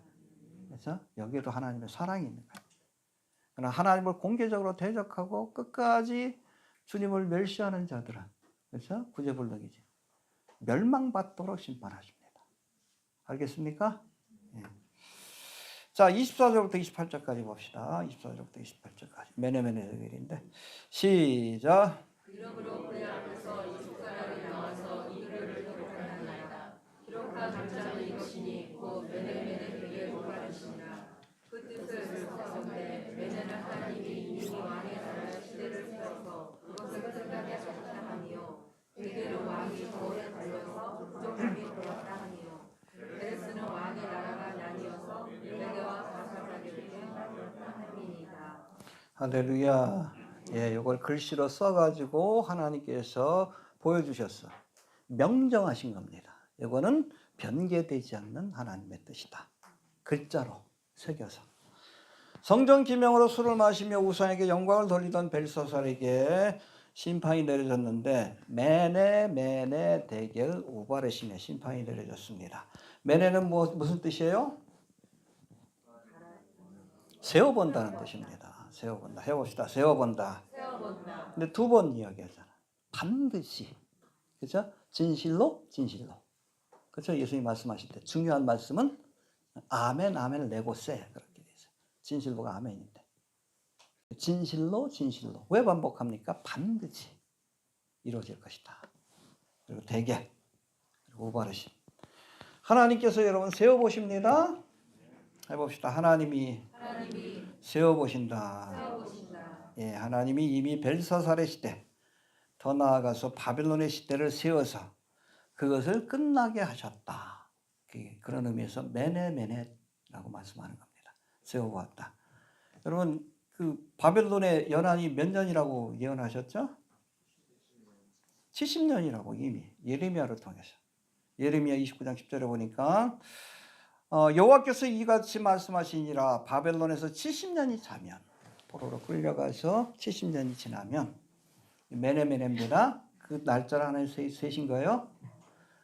그래서 여기에도 하나님의 사랑이 있는 거예요. 그러나 하나님을 공개적으로 대적하고 끝까지 주님을 멸시하는 자들은, 그렇죠? 구제불능이지. 멸망받도록 심판하십니다. 알겠습니까? 예. 자, 24절부터 28절까지 봅시다. 24절부터 28절까지. 메네메네 일인데 시작. 이러므로 그의 앞에서 이쪽 사람이 나와서 이 글을 기록하나이다. 기록한 글자는 이것이니 곧 메네메네 되게 돌아가시니라. 그 뜻을 써서되 메네는 하나님이 이미 왕의 나라의 시대를 세워서 그것을 끝나게 하셨다 하니요. 대개로 왕이 거울에 달려서 부족함이 돌았다 하니요. 베레스는 왕의 나라가 나뉘어서 메네와 바사라에게 나뉘었다 함이니이다. 할렐루야. 예, 이걸 글씨로 써가지고 하나님께서 보여주셨어. 명정하신 겁니다. 이거는 변개되지 않는 하나님의 뜻이다. 글자로 새겨서. 성전 기명으로 술을 마시며 우상에게 영광을 돌리던 벨사살에게 심판이 내려졌는데 메네 대겔 우바레신의 심판이 내려졌습니다. 메네는 무슨 뜻이에요? 세워본다는 뜻입니다. 세워본다. 해봅시다. 세워본다. 세워본다. 근데 두 번 이야기하잖아. 반드시. 그죠? 진실로, 진실로. 그렇죠? 예수님 말씀하실 때 중요한 말씀은 아멘, 아멘을 내고 세. 그렇게 돼 있어요. 진실로가 아멘인데. 진실로, 진실로. 왜 반복합니까? 반드시 이루어질 것이다. 그리고 대개, 그리고 오바르심. 하나님께서 여러분 세워보십니다. 해봅시다. 하나님이 세워보신다. 예, 하나님이 이미 벨사살의 시대, 더 나아가서 바벨론의 시대를 세워서 그것을 끝나게 하셨다. 그런 의미에서 메네메네라고 말씀하는 겁니다. 세워보았다. 여러분 그 바벨론의 연한이 몇 년이라고 예언하셨죠? 70년이라고 이미 예레미야를 통해서. 예레미야 29장 10절에 보니까 여호와께서 이같이 말씀하시니라 바벨론에서 70년이 차면 포로로 끌려가서 70년이 지나면 메네메네입니다. 그 날짜를 하나님 세신 거예요.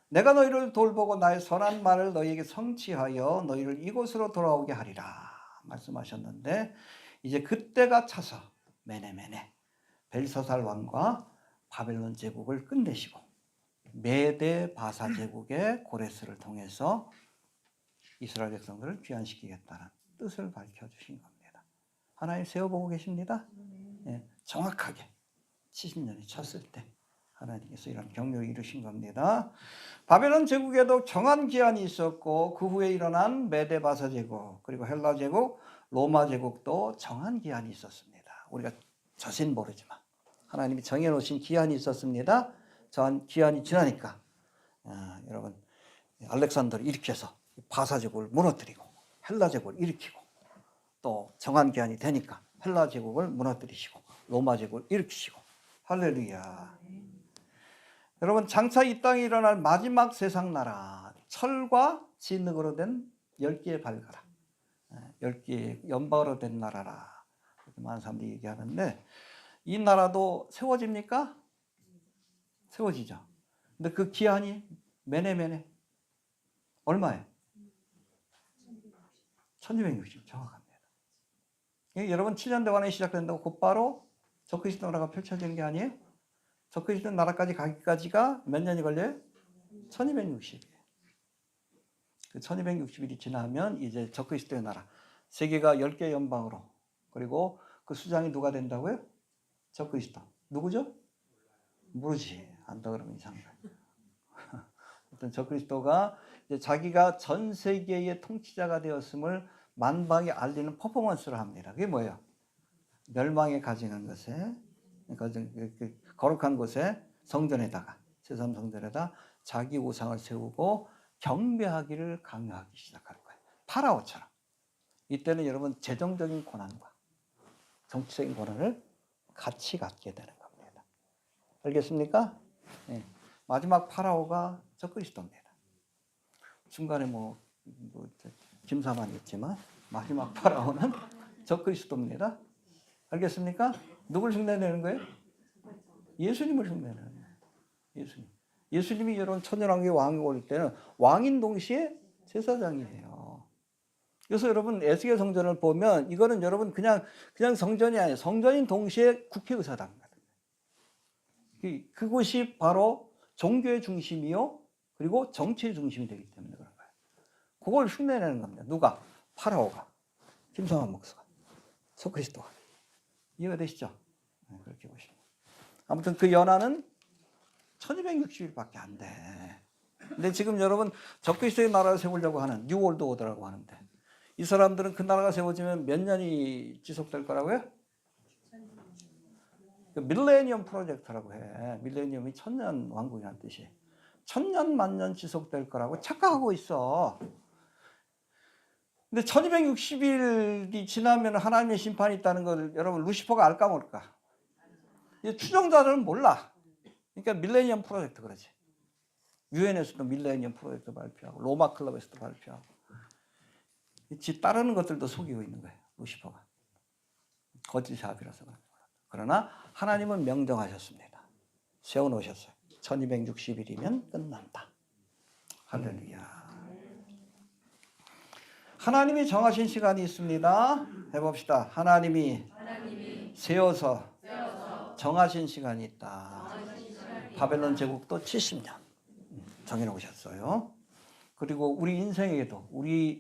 내가 너희를 돌보고 나의 선한 말을 너희에게 성취하여 너희를 이곳으로 돌아오게 하리라 말씀하셨는데 이제 그때가 차서 메네메네 벨사살 왕과 바벨론 제국을 끝내시고 메데 바사 제국의 고레스를 통해서 이스라엘 백성들을 귀환시키겠다는 뜻을 밝혀주신 겁니다. 하나님 세워보고 계십니다. 예, 정확하게 70년이 찼을 때 하나님께서 이런 경륜을 이루신 겁니다. 바벨론 제국에도 정한 기한이 있었고 그 후에 일어난 메데 바사 제국 그리고 헬라 제국 로마 제국도 정한 기한이 있었습니다. 우리가 자세히 모르지만 하나님이 정해놓으신 기한이 있었습니다. 정한 기한이 지나니까 여러분 알렉산더를 일으켜서 바사 제국을 무너뜨리고 헬라 제국을 일으키고 또 정한 기한이 되니까 헬라 제국을 무너뜨리시고 로마 제국을 일으키시고 할렐루야. 여러분 장차 이 땅에 일어날 마지막 세상 나라 철과 진흙으로 된 10개의 발가락 10개의 연방으로 된 나라라 많은 사람들이 얘기하는데 이 나라도 세워집니까? 세워지죠. 근데 그 기한이 메네메네 얼마예요? 1260 정확합니다. 여러분 7년 대관이 시작된다고 곧바로 적그리스도 나라가 펼쳐지는 게 아니에요? 적그리스도 나라까지 가기까지가 몇 년이 걸려요? 1260이에요. 그 1260일이 지나면 이제 적그리스도의 나라 세계가 10개 연방으로 그리고 그 수장이 누가 된다고요? 적그리스도. 누구죠? 모르지. 안다 그러면 이상해. 어떤 적그리스도가 이제 자기가 전 세계의 통치자가 되었음을 만방에 알리는 퍼포먼스를 합니다. 그게 뭐예요? 멸망에 가증한 것에 거룩한 곳에 성전에다가 제3 성전에다 자기 우상을 세우고 경배하기를 강요하기 시작할 거예요. 파라오처럼. 이때는 여러분 재정적인 고난과 정치적인 고난을 같이 갖게 되는 겁니다. 알겠습니까? 네. 마지막 파라오가 적그리스도입니다. 중간에 김사만이 있지만 마지막 파라오는 적그리스도입니다. 알겠습니까? 누굴 흉내내는 거예요? 예수님을 흉내내는 거예요. 예수님. 예수님이 여러분 천년왕국의 왕이 올 때는 왕인 동시에 제사장이에요. 그래서 여러분 에스겔 성전을 보면 이거는 여러분 그냥 성전이 아니에요. 성전인 동시에 국회의사당입니다. 그곳이 바로 종교의 중심이요 그리고 정치의 중심이 되기 때문에 그런 거예요. 그걸 흉내내는 겁니다. 누가? 파라오가, 김성환 목사가, 적그리스도가. 이해가 되시죠? 네, 그렇게 보시면. 아무튼 그 연한은 1260일밖에 안 돼. 근데 지금 여러분 적그리스도의 나라를 세우려고 하는 뉴월드 오더라고 하는데 이 사람들은 그 나라가 세워지면 몇 년이 지속될 거라고요? 그 밀레니엄 프로젝트라고 해. 밀레니엄이 천년 왕국이라는 뜻이. 천년 만년 지속될 거라고 착각하고 있어. 근데 1260일이 지나면 하나님의 심판이 있다는 걸 여러분 루시퍼가 알까 모를까? 추종자들은 몰라. 그러니까 밀레니엄 프로젝트 그러지. 유엔에서도 밀레니엄 프로젝트 발표하고 로마 클럽에서도 발표하고 지 따르는 것들도 속이고 있는 거예요. 루시퍼가. 거짓 사업이라서 그런 거예요. 그러나 하나님은 명정하셨습니다. 세워놓으셨어요. 1260일이면 끝난다. 할렐루야. 하나님이 정하신 시간이 있습니다. 해봅시다. 하나님이 세워서 정하신 시간이 있다. 바벨론 제국도 70년 정해놓으셨어요. 그리고 우리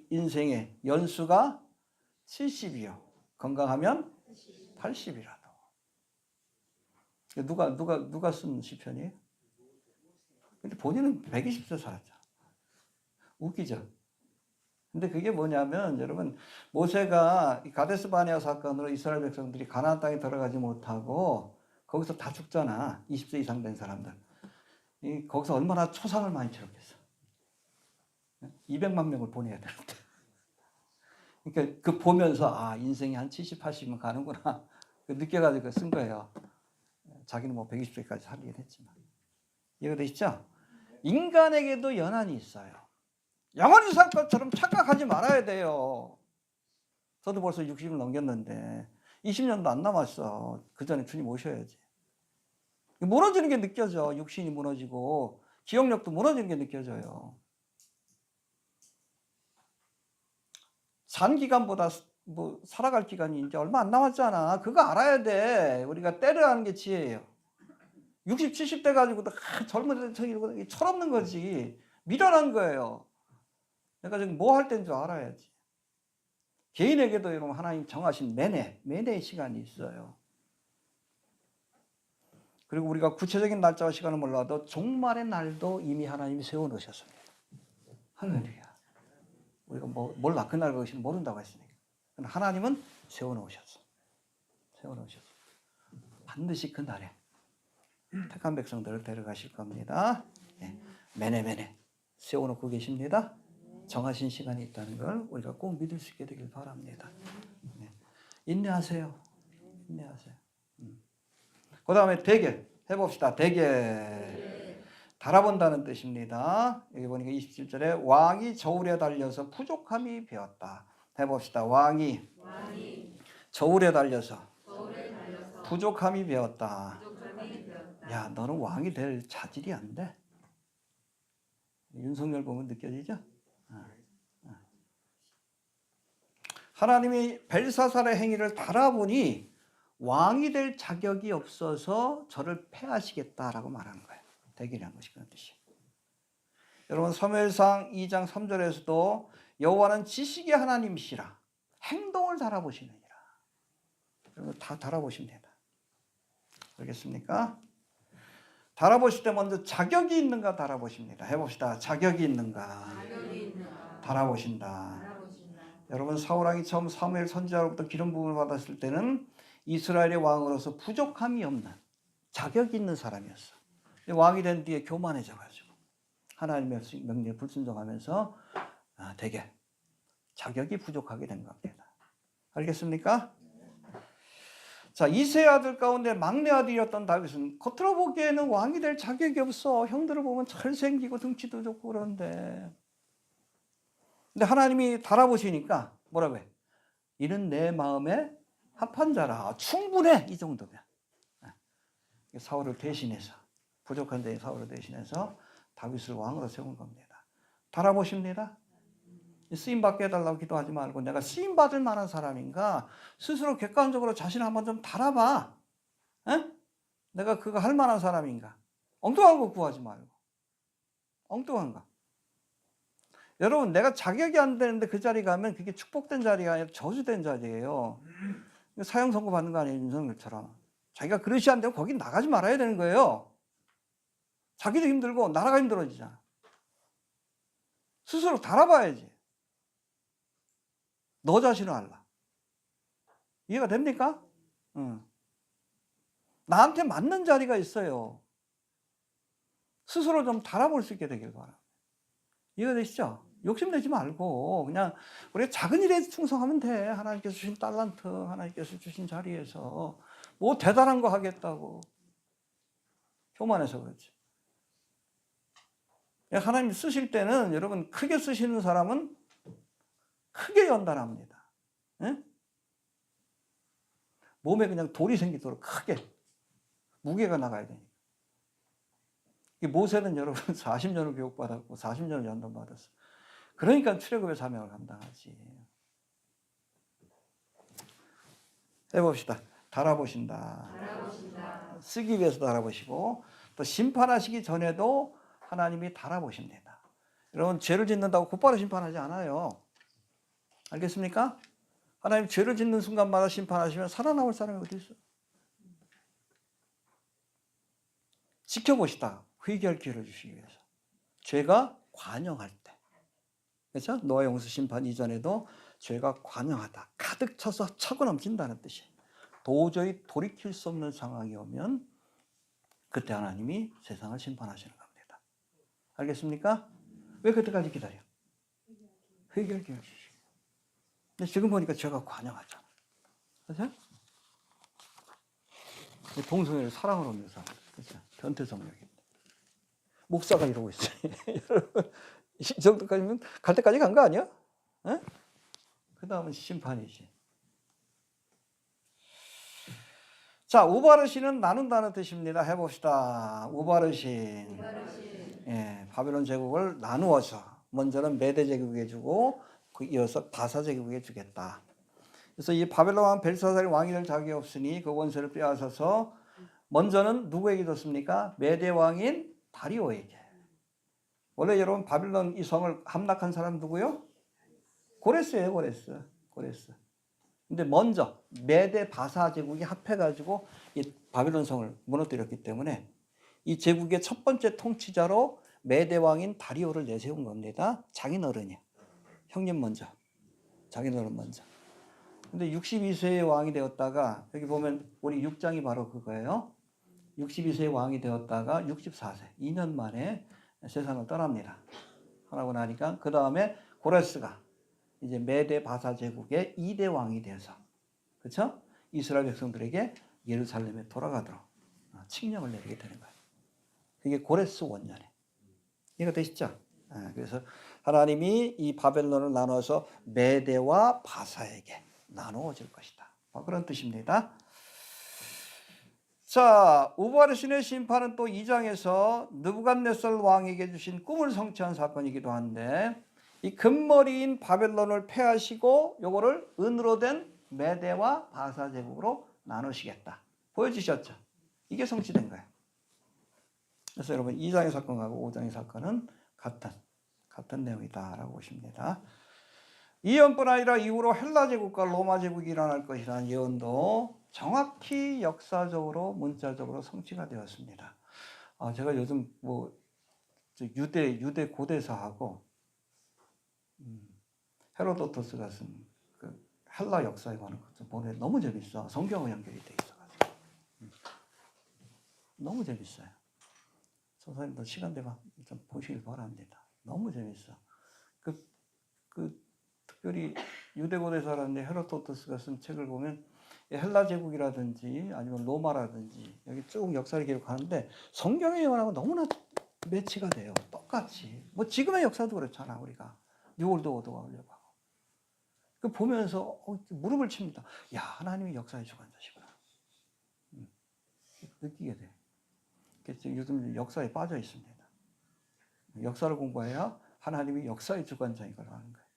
인생의 연수가 70이요. 건강하면 80이라도. 누가 쓴 시편이에요? 근데 본인은 120세 살았죠. 웃기죠? 근데 그게 뭐냐면 여러분 모세가 가데스 바네아 사건으로 이스라엘 백성들이 가나안 땅에 들어가지 못하고 거기서 다 죽잖아. 20세 이상 된 사람들. 거기서 얼마나 초상을 많이 치렀겠어. 200만 명을 보내야 되는데. 그러니까 그 보면서 인생이 한 70, 80은 가는구나. 느껴가지고 쓴 거예요. 자기는 뭐 120세까지 살긴 했지만. 이해되시죠? 인간에게도 연한이 있어요. 영원히 살 것처럼 착각하지 말아야 돼요. 저도 벌써 60을 넘겼는데 20년도 안 남았어. 그 전에 주님 오셔야지. 무너지는 게 느껴져. 육신이 무너지고 기억력도 무너지는 게 느껴져요. 산 기간보다 살아갈 기간이 이제 얼마 안 남았잖아. 그거 알아야 돼. 우리가 때를 하는 게 지혜예요. 60, 70대 가지고도 젊은 애들 철없는 거지. 미련한 거예요. 내가 지금 뭐 할 때인 줄 알아야지. 개인에게도 여러분 하나님 정하신 매뇌의 시간이 있어요. 그리고 우리가 구체적인 날짜와 시간을 몰라도 종말의 날도 이미 하나님이 세워놓으셨습니다. 할렐루야. 우리가 몰라. 그날 그것이 모른다고 했으니까. 하나님은 세워놓으셨어. 반드시 그 날에 택한 백성들을 데려가실 겁니다. 매네 세워놓고 계십니다. 정하신 시간이 있다는 걸 우리가 꼭 믿을 수 있게 되길 바랍니다. 인내하세요. 그 다음에 대결 해봅시다. 대결. 달아본다는 뜻입니다. 여기 보니까 27절에 왕이 저울에 달려서 부족함이 배었다. 해봅시다. 왕이 저울에 달려서 부족함이 배었다. 야, 너는 왕이 될 자질이 안 돼. 윤석열 보면 느껴지죠? 하나님이 벨사살의 행위를 달아보니 왕이 될 자격이 없어서 저를 패하시겠다라고 말하는 거예요. 대결이라는 것이 그런 뜻이에요. 여러분 사무엘상 2장 3절에서도 여호와는 지식의 하나님이시라 행동을 달아보시느니라. 여러분 다 달아보십니다. 알겠습니까? 달아보실 때 먼저 자격이 있는가 달아보십니다. 해봅시다. 자격이 있는가 달아보신다. 여러분 사울왕이 처음 사무엘 선지자로부터 기름 부음을 받았을 때는 이스라엘의 왕으로서 부족함이 없는 자격이 있는 사람이었어. 왕이 된 뒤에 교만해져가지고 하나님의 명령에 불순종하면서 되게 자격이 부족하게 된 겁니다. 알겠습니까? 자, 이세 아들 가운데 막내 아들이었던 다윗은 겉으로 보기에는 왕이 될 자격이 없어. 형들을 보면 잘생기고 등치도 좋고 그런데 근데 하나님이 달아보시니까 뭐라고 해? 이는 내 마음에 합한 자라. 충분해. 이 정도면. 사울을 대신해서 부족한 자인 사울을 대신해서 다윗을 왕으로 세운 겁니다. 달아보십니다. 쓰임받게 해달라고 기도하지 말고 내가 쓰임받을 만한 사람인가 스스로 객관적으로 자신을 한번 좀 달아봐. 에? 내가 그거 할 만한 사람인가. 엉뚱한 거 구하지 말고. 엉뚱한 거. 여러분 내가 자격이 안 되는데 그 자리 가면 그게 축복된 자리가 아니라 저주된 자리예요. 사형 선고 받는 거 아니에요. 윤석열처럼. 자기가 그릇이 안 되면 거기 나가지 말아야 되는 거예요. 자기도 힘들고 나라가 힘들어지잖아. 스스로 달아봐야지. 너 자신을 알라. 이해가 됩니까? 응. 나한테 맞는 자리가 있어요. 스스로 좀 달아볼 수 있게 되길 바랍니다. 이해가 되시죠? 욕심내지 말고 그냥 우리가 작은 일에 충성하면 돼. 하나님께서 주신 달란트, 하나님께서 주신 자리에서 뭐 대단한 거 하겠다고 교만해서 그렇지. 하나님 쓰실 때는 여러분 크게 쓰시는 사람은 크게 연단합니다. 네? 몸에 그냥 돌이 생기도록 크게 무게가 나가야 되니까. 모세는 여러분 40년을 교육받았고 40년을 연단받았어. 그러니까 출애굽의 사명을 감당하지. 해봅시다. 달아보신다. 쓰기 위해서 달아보시고 또 심판하시기 전에도 하나님이 달아보십니다. 여러분 죄를 짓는다고 곧바로 심판하지 않아요. 알겠습니까? 하나님 죄를 짓는 순간마다 심판하시면 살아남을 사람이 어디 있어? 지켜보시다 회개할 기회를 주시기 위해서. 죄가 관영할 때. 그렇죠? 노아 홍수 심판 이전에도 죄가 관영하다. 가득 차서 차고 넘친다는 뜻이에요. 도저히 돌이킬 수 없는 상황이 오면 그때 하나님이 세상을 심판하시는 겁니다. 알겠습니까? 왜 그때까지 기다려? 회개할 기회를 주시고. 근데 지금 보니까 죄가 관영하잖아. 그렇죠? 동성애를 사랑으로 묘사. 그렇죠? 변태성욕인데. 목사가 이러고 있어요. 여러분, 이 정도까지면 갈 때까지 간 거 아니야? 그 다음은 심판이지. 자, 우바르신은 나눈다는 뜻입니다. 해봅시다. 우바르신. 예, 바벨론 제국을 나누어서 먼저는 메대 제국에 주고 이어서 바사 제국에 주겠다. 그래서 이 바벨론 왕 벨사살이 왕이 될 자격이 없으니 그 원세를 빼앗아서 먼저는 누구에게 줬습니까? 메대 왕인 다리오에게. 원래 여러분 바빌론 이 성을 함락한 사람 누구요? 고레스예요, 고레스. 근데 먼저 메대 바사 제국이 합해가지고 이 바빌론 성을 무너뜨렸기 때문에 이 제국의 첫 번째 통치자로 메대 왕인 다리오를 내세운 겁니다. 장인어른이야. 형님 먼저. 장인어른 먼저. 근데 62세의 왕이 되었다가 여기 보면 우리 6장이 바로 그거예요. 62세의 왕이 되었다가 64세, 2년 만에 세상을 떠납니다. 하고 나니까 그 다음에 고레스가 이제 메대 바사 제국의 2대 왕이 돼서 그렇죠? 이스라엘 백성들에게 예루살렘에 돌아가도록 칙령을 내리게 되는 거예요. 그게 고레스 원년에. 이해가 되시죠? 그래서 하나님이 이 바벨론을 나눠서 메대와 바사에게 나누어 줄 것이다. 그런 뜻입니다. 자, 우바르신의 심판은 또 2장에서 느부갓네살 왕에게 주신 꿈을 성취한 사건이기도 한데 이 금머리인 바벨론을 패하시고 요거를 은으로 된 메대와 바사 제국으로 나누시겠다. 보여주셨죠? 이게 성취된 거예요. 그래서 여러분 2장의 사건하고 5장의 사건은 같은 내용이다라고 보십니다. 이 예언뿐 아니라 이후로 헬라 제국과 로마 제국이 일어날 것이라는 예언도 정확히 역사적으로 문자적으로 성취가 되었습니다. 제가 요즘 유대 고대사하고 헤로도토스가 쓴 그 헬라 역사에 관한 것도 보면 너무 재밌어. 성경과 연결이 돼 있어가지고 너무 재밌어요. 선생님도 시간 되면 좀 보시길 바랍니다. 너무 재밌어. 특별히 유대 고대사라는 헤로도토스가 쓴 책을 보면 헬라 제국이라든지 아니면 로마라든지 여기 쭉 역사를 기록하는데 성경의 예언하고 너무나 매치가 돼요. 똑같이. 뭐 지금의 역사도 그렇잖아. 우리가 뉴월드 오더가 오려고 하고. 그 보면서 무릎을 칩니다. 야, 하나님이 역사의 주관자시구나. 느끼게 돼. 그래서 요즘 역사에 빠져 있습니다. 역사를 공부해야 하나님이 역사의 주관자인 걸 아는 거예요.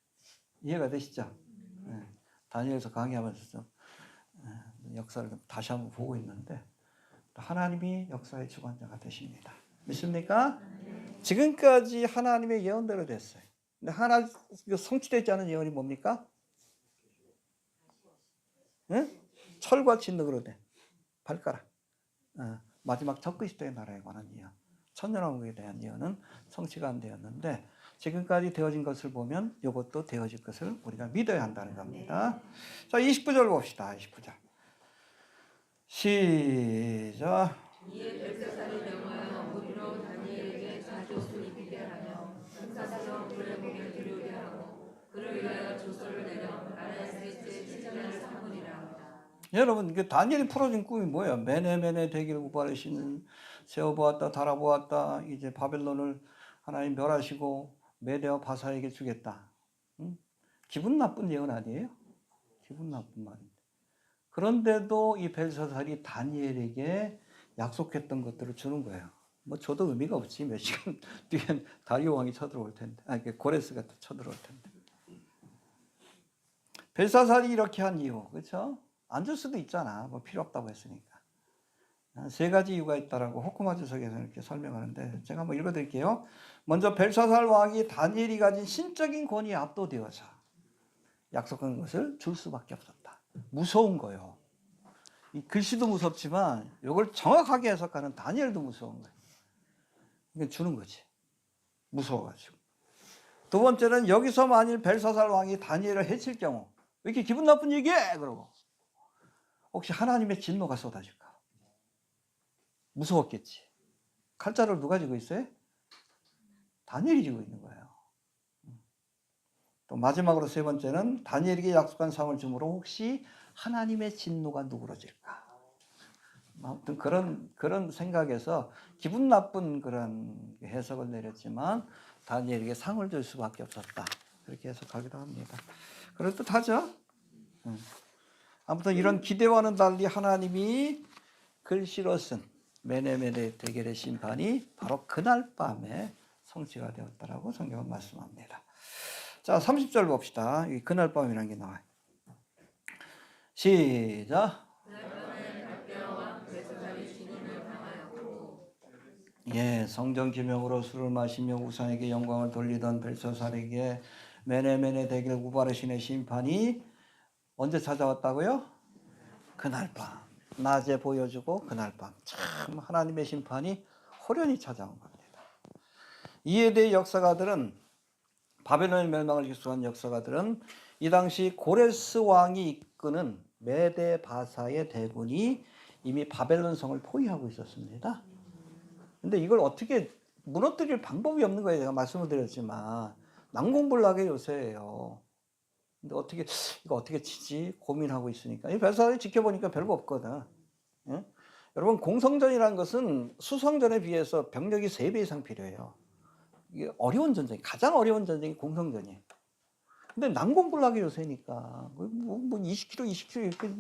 이해가 되시죠? 다니엘서 강의하면서 좀 역사를 좀 다시 한번 보고 있는데 하나님이 역사의 주관자가 되십니다. 믿습니까? 지금까지 하나님의 예언대로 됐어요. 근데 하나 성취되지 않은 예언이 뭡니까? 철과 진흙으로 된 발가락. 마지막 적그리스도의 나라에 관한 예언. 천년왕국에 대한 예언은 성취가 안 되었는데 지금까지 되어진 것을 보면 이것도 되어질 것을 우리가 믿어야 한다는 겁니다. 자, 29절 봅시다. 29절. 시작. 이에 벨사살이 명하여 무리로 다니엘에게 자조를 입히게 하며 천사처럼 그의 목에 들이게 하고 그를 위하여 조서를 내려 나라의 셋째 칠년의 상분이라 합니다. 여러분, 그 다니엘이 풀어준 꿈이 뭐예요? 메네메네 대기를 우바르신을 세워보았다, 달아보았다. 이제 바벨론을 하나님 멸하시고 메대와 바사에게 주겠다. 기분 나쁜 예언 아니에요? 기분 나쁜 말인데. 그런데도 이 벨사살이 다니엘에게 약속했던 것들을 주는 거예요. 뭐 줘도 의미가 없지. 몇 시간 뒤엔 다리오 왕이 쳐들어올 텐데. 고레스가 쳐들어올 텐데. 벨사살이 이렇게 한 이유, 그렇죠? 안 줄 수도 있잖아. 뭐 필요 없다고 했으니까. 세 가지 이유가 있다라고 호크마즈석에서 이렇게 설명하는데 제가 한번 읽어드릴게요. 먼저 벨사살 왕이 다니엘이 가진 신적인 권위에 압도되어서 약속한 것을 줄 수밖에 없었다. 무서운 거요. 이 글씨도 무섭지만 이걸 정확하게 해석하는 다니엘도 무서운 거예요. 이게 주는 거지. 무서워가지고. 두 번째는 여기서 만일 벨사살 왕이 다니엘을 해칠 경우 왜 이렇게 기분 나쁜 얘기해? 그러고 혹시 하나님의 진노가 쏟아질까? 무서웠겠지. 칼자루를 누가 쥐고 있어요? 다니엘이 쥐고 있는 거예요. 또 마지막으로 세 번째는 다니엘에게 약속한 상을 주므로 혹시 하나님의 진노가 누그러질까? 아무튼 그런 생각에서 기분 나쁜 그런 해석을 내렸지만 다니엘에게 상을 줄 수밖에 없었다. 그렇게 해석하기도 합니다. 그럴듯하죠? 아무튼 이런 기대와는 달리 하나님이 글씨로 쓴 메네메네 대결의 심판이 바로 그날 밤에 성취가 되었다라고 성경은 말씀합니다. 자, 30절 봅시다. 이 그날 밤이라는 게 나와요. 시작. 예, 성전 기명으로 술을 마시며 우상에게 영광을 돌리던 벨사살에게 메네메네 대결 우바르신의 심판이 언제 찾아왔다고요? 그날 밤. 낮에 보여주고 그날 밤. 참 하나님의 심판이 호련히 찾아온 겁니다. 이에 대해 역사가들은 바벨론의 멸망을 기술한 역사가들은 이 당시 고레스 왕이 이끄는 메데 바사의 대군이 이미 바벨론 성을 포위하고 있었습니다. 근데 이걸 어떻게 무너뜨릴 방법이 없는 거예요. 제가 말씀을 드렸지만 난공불락의 요새예요. 근데 이거 어떻게 치지 고민하고 있으니까 이 벨사살이 지켜보니까 별거 없거든. 예? 여러분 공성전이라는 것은 수성전에 비해서 병력이 3배 이상 필요해요. 이게 어려운 전쟁, 가장 어려운 전쟁이 공성전이에요. 근데 난공불락의 요새니까 뭐 20km, 20km 이렇게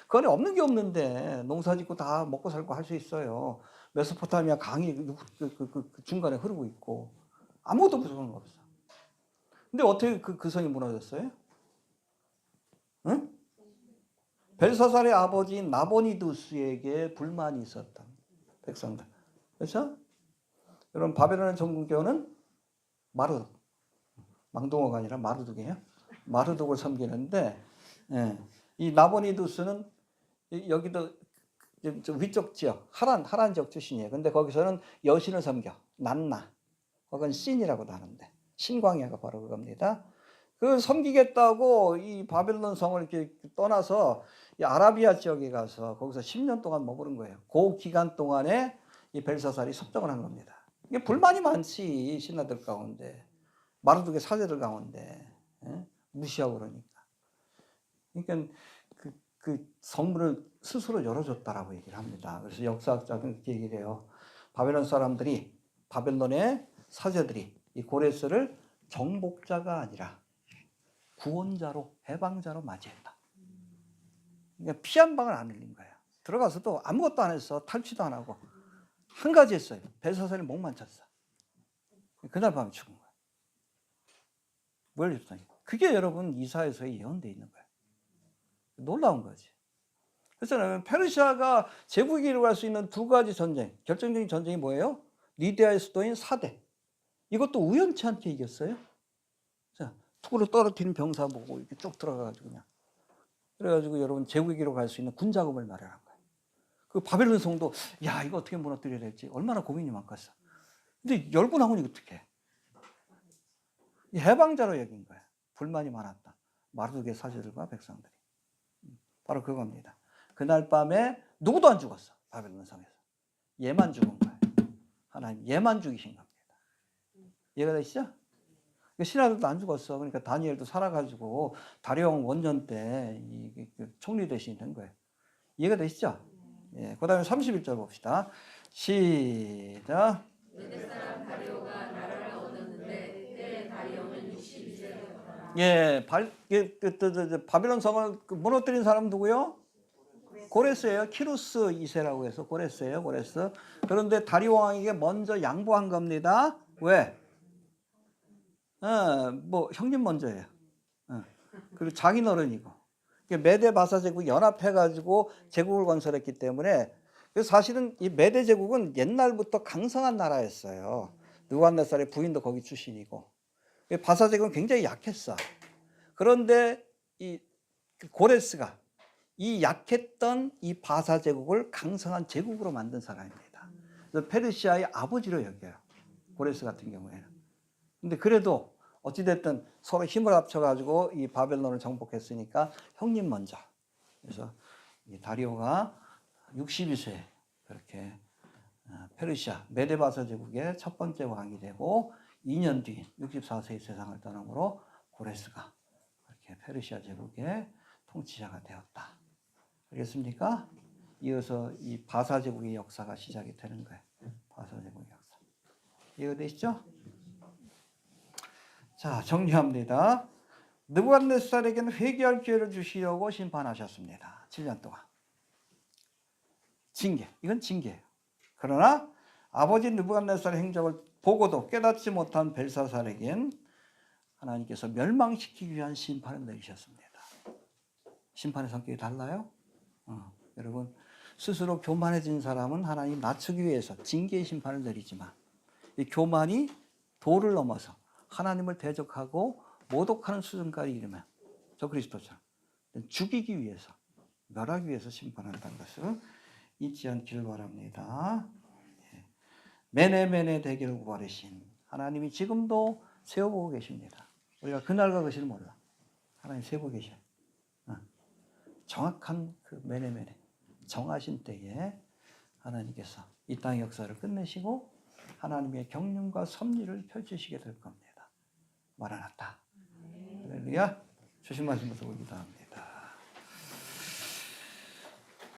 그 안에 없는 게 없는데 농사짓고 다 먹고 살고 할 수 있어요. 메소포타미아 강이 그 중간에 흐르고 있고 아무것도 부족한 거 없어. 근데 어떻게 그 성이 무너졌어요? 응? 벨사살의 아버지인 나보니두스에게 불만이 있었다. 백성들. 그렇죠? 여러분 바벨론의 정군교는 마르둑. 망동어가 아니라 마르둑이에요. 마르둑을 섬기는데 이 나보니두스는 여기도 위쪽 지역 하란 지역 출신이에요. 근데 거기서는 여신을 섬겨. 난나. 혹은 신이라고도 하는데 신광야가 바로 그겁니다. 그 섬기겠다고 이 바벨론 성을 이렇게 떠나서 이 아라비아 지역에 가서 거기서 10년 동안 머무른 거예요. 그 기간 동안에 이 벨사살이 섭정을 한 겁니다. 이게 불만이 많지 신하들 가운데 마르둑의 사제들 가운데 무시하고 그러니까. 그러니까 그 성문을 스스로 열어줬다라고 얘기를 합니다. 그래서 역사학자들은 그렇게 얘기를 해요. 바벨론 사람들이 바벨론의 사제들이 이 고레스를 정복자가 아니라 구원자로 해방자로 맞이했다. 그러니까 피 한 방울 안 흘린 거야. 들어가서도 아무것도 안 했어. 탈취도 안 하고 한 가지 했어요. 벨사살이 목만 쳤어. 그날 밤에 죽은 거야. 뭘 했더니 그게 여러분 이사야서에 예언되어 있는 거야. 놀라운 거지. 그래서 페르시아가 제국이 이루어갈 수 있는 두 가지 전쟁, 결정적인 전쟁이 뭐예요? 리디아의 수도인 사대. 이것도 우연치 않게 이겼어요. 자, 투구를 떨어뜨리는 병사 보고 이렇게 쭉 들어가가지고 그냥. 그래가지고 여러분 제국으로 갈 수 있는 군 자금을 마련한 거예요. 그 바벨론 성도 야 이거 어떻게 무너뜨려야 될지 얼마나 고민이 많겠어. 근데 열고 나오니 어떡해. 해방자로 여긴 거야. 불만이 많았다. 마르둑의 사제들과 백성들이. 바로 그겁니다. 그날 밤에 누구도 안 죽었어. 바벨론 성에서. 얘만 죽은 거예요. 하나님 얘만 죽이신 겁니다. 이해가 되시죠? 신하들도 안 죽었어. 그러니까 다니엘도 살아가지고 다리옹 원년 때 총리 대신이 된 거예요. 이해가 되시죠? 예, 그 다음에 31절 봅시다. 시작. 메대 사람 다리오가 나라를 얻었는데 때에 다리오는 62세였더라. 예, 바벨론 성을 무너뜨린 사람 누구요? 고레스예요. 키루스 2세라고 해서 고레스예요. 고레스. 그런데 다리오 왕에게 먼저 양보한 겁니다. 왜? 뭐 형님 먼저예요. 그리고 장인 어른이고. 메데 바사 제국 연합해가지고 제국을 건설했기 때문에 그래서 사실은 이 메대 제국은 옛날부터 강성한 나라였어요. 느부갓네살의 부인도 거기 출신이고. 바사 제국은 굉장히 약했어. 그런데 이 고레스가 이 약했던 이 바사 제국을 강성한 제국으로 만든 사람입니다. 그래서 페르시아의 아버지로 여겨요. 고레스 같은 경우에는. 근데 그래도 어찌됐든 서로 힘을 합쳐가지고 이 바벨론을 정복했으니까 형님 먼저. 그래서 이 다리오가 62세 그렇게 페르시아 메데바사 제국의 첫 번째 왕이 되고 2년 뒤인 64세의 세상을 떠나므로 고레스가 그렇게 페르시아 제국의 통치자가 되었다. 알겠습니까? 이어서 이 바사 제국의 역사가 시작이 되는 거예요. 바사 제국의 역사. 이해되시죠? 자, 정리합니다. 느부갓네살에게는 회개할 기회를 주시려고 심판하셨습니다. 7년 동안. 징계. 이건 징계예요. 그러나 아버지 느부갓네살의 행적을 보고도 깨닫지 못한 벨사살에겐 하나님께서 멸망시키기 위한 심판을 내리셨습니다. 심판의 성격이 달라요? 여러분, 스스로 교만해진 사람은 하나님 낮추기 위해서 징계의 심판을 내리지만 이 교만이 도를 넘어서 하나님을 대적하고 모독하는 수준까지 이르면 저 그리스도처럼 죽이기 위해서 멸하기 위해서 심판한다는 것을 잊지 않기를 바랍니다. 메네메네 되기를 구하신 하나님이 지금도 세워보고 계십니다. 우리가 그날과 그 시를 몰라. 하나님 세우고 계셔요. 정확한 그 메네메네 정하신 때에 하나님께서 이 땅의 역사를 끝내시고 하나님의 경륜과 섭리를 펼치시게 될 겁니다. 마라나타. 할렐루야. 주신 말씀부터 기도합니다.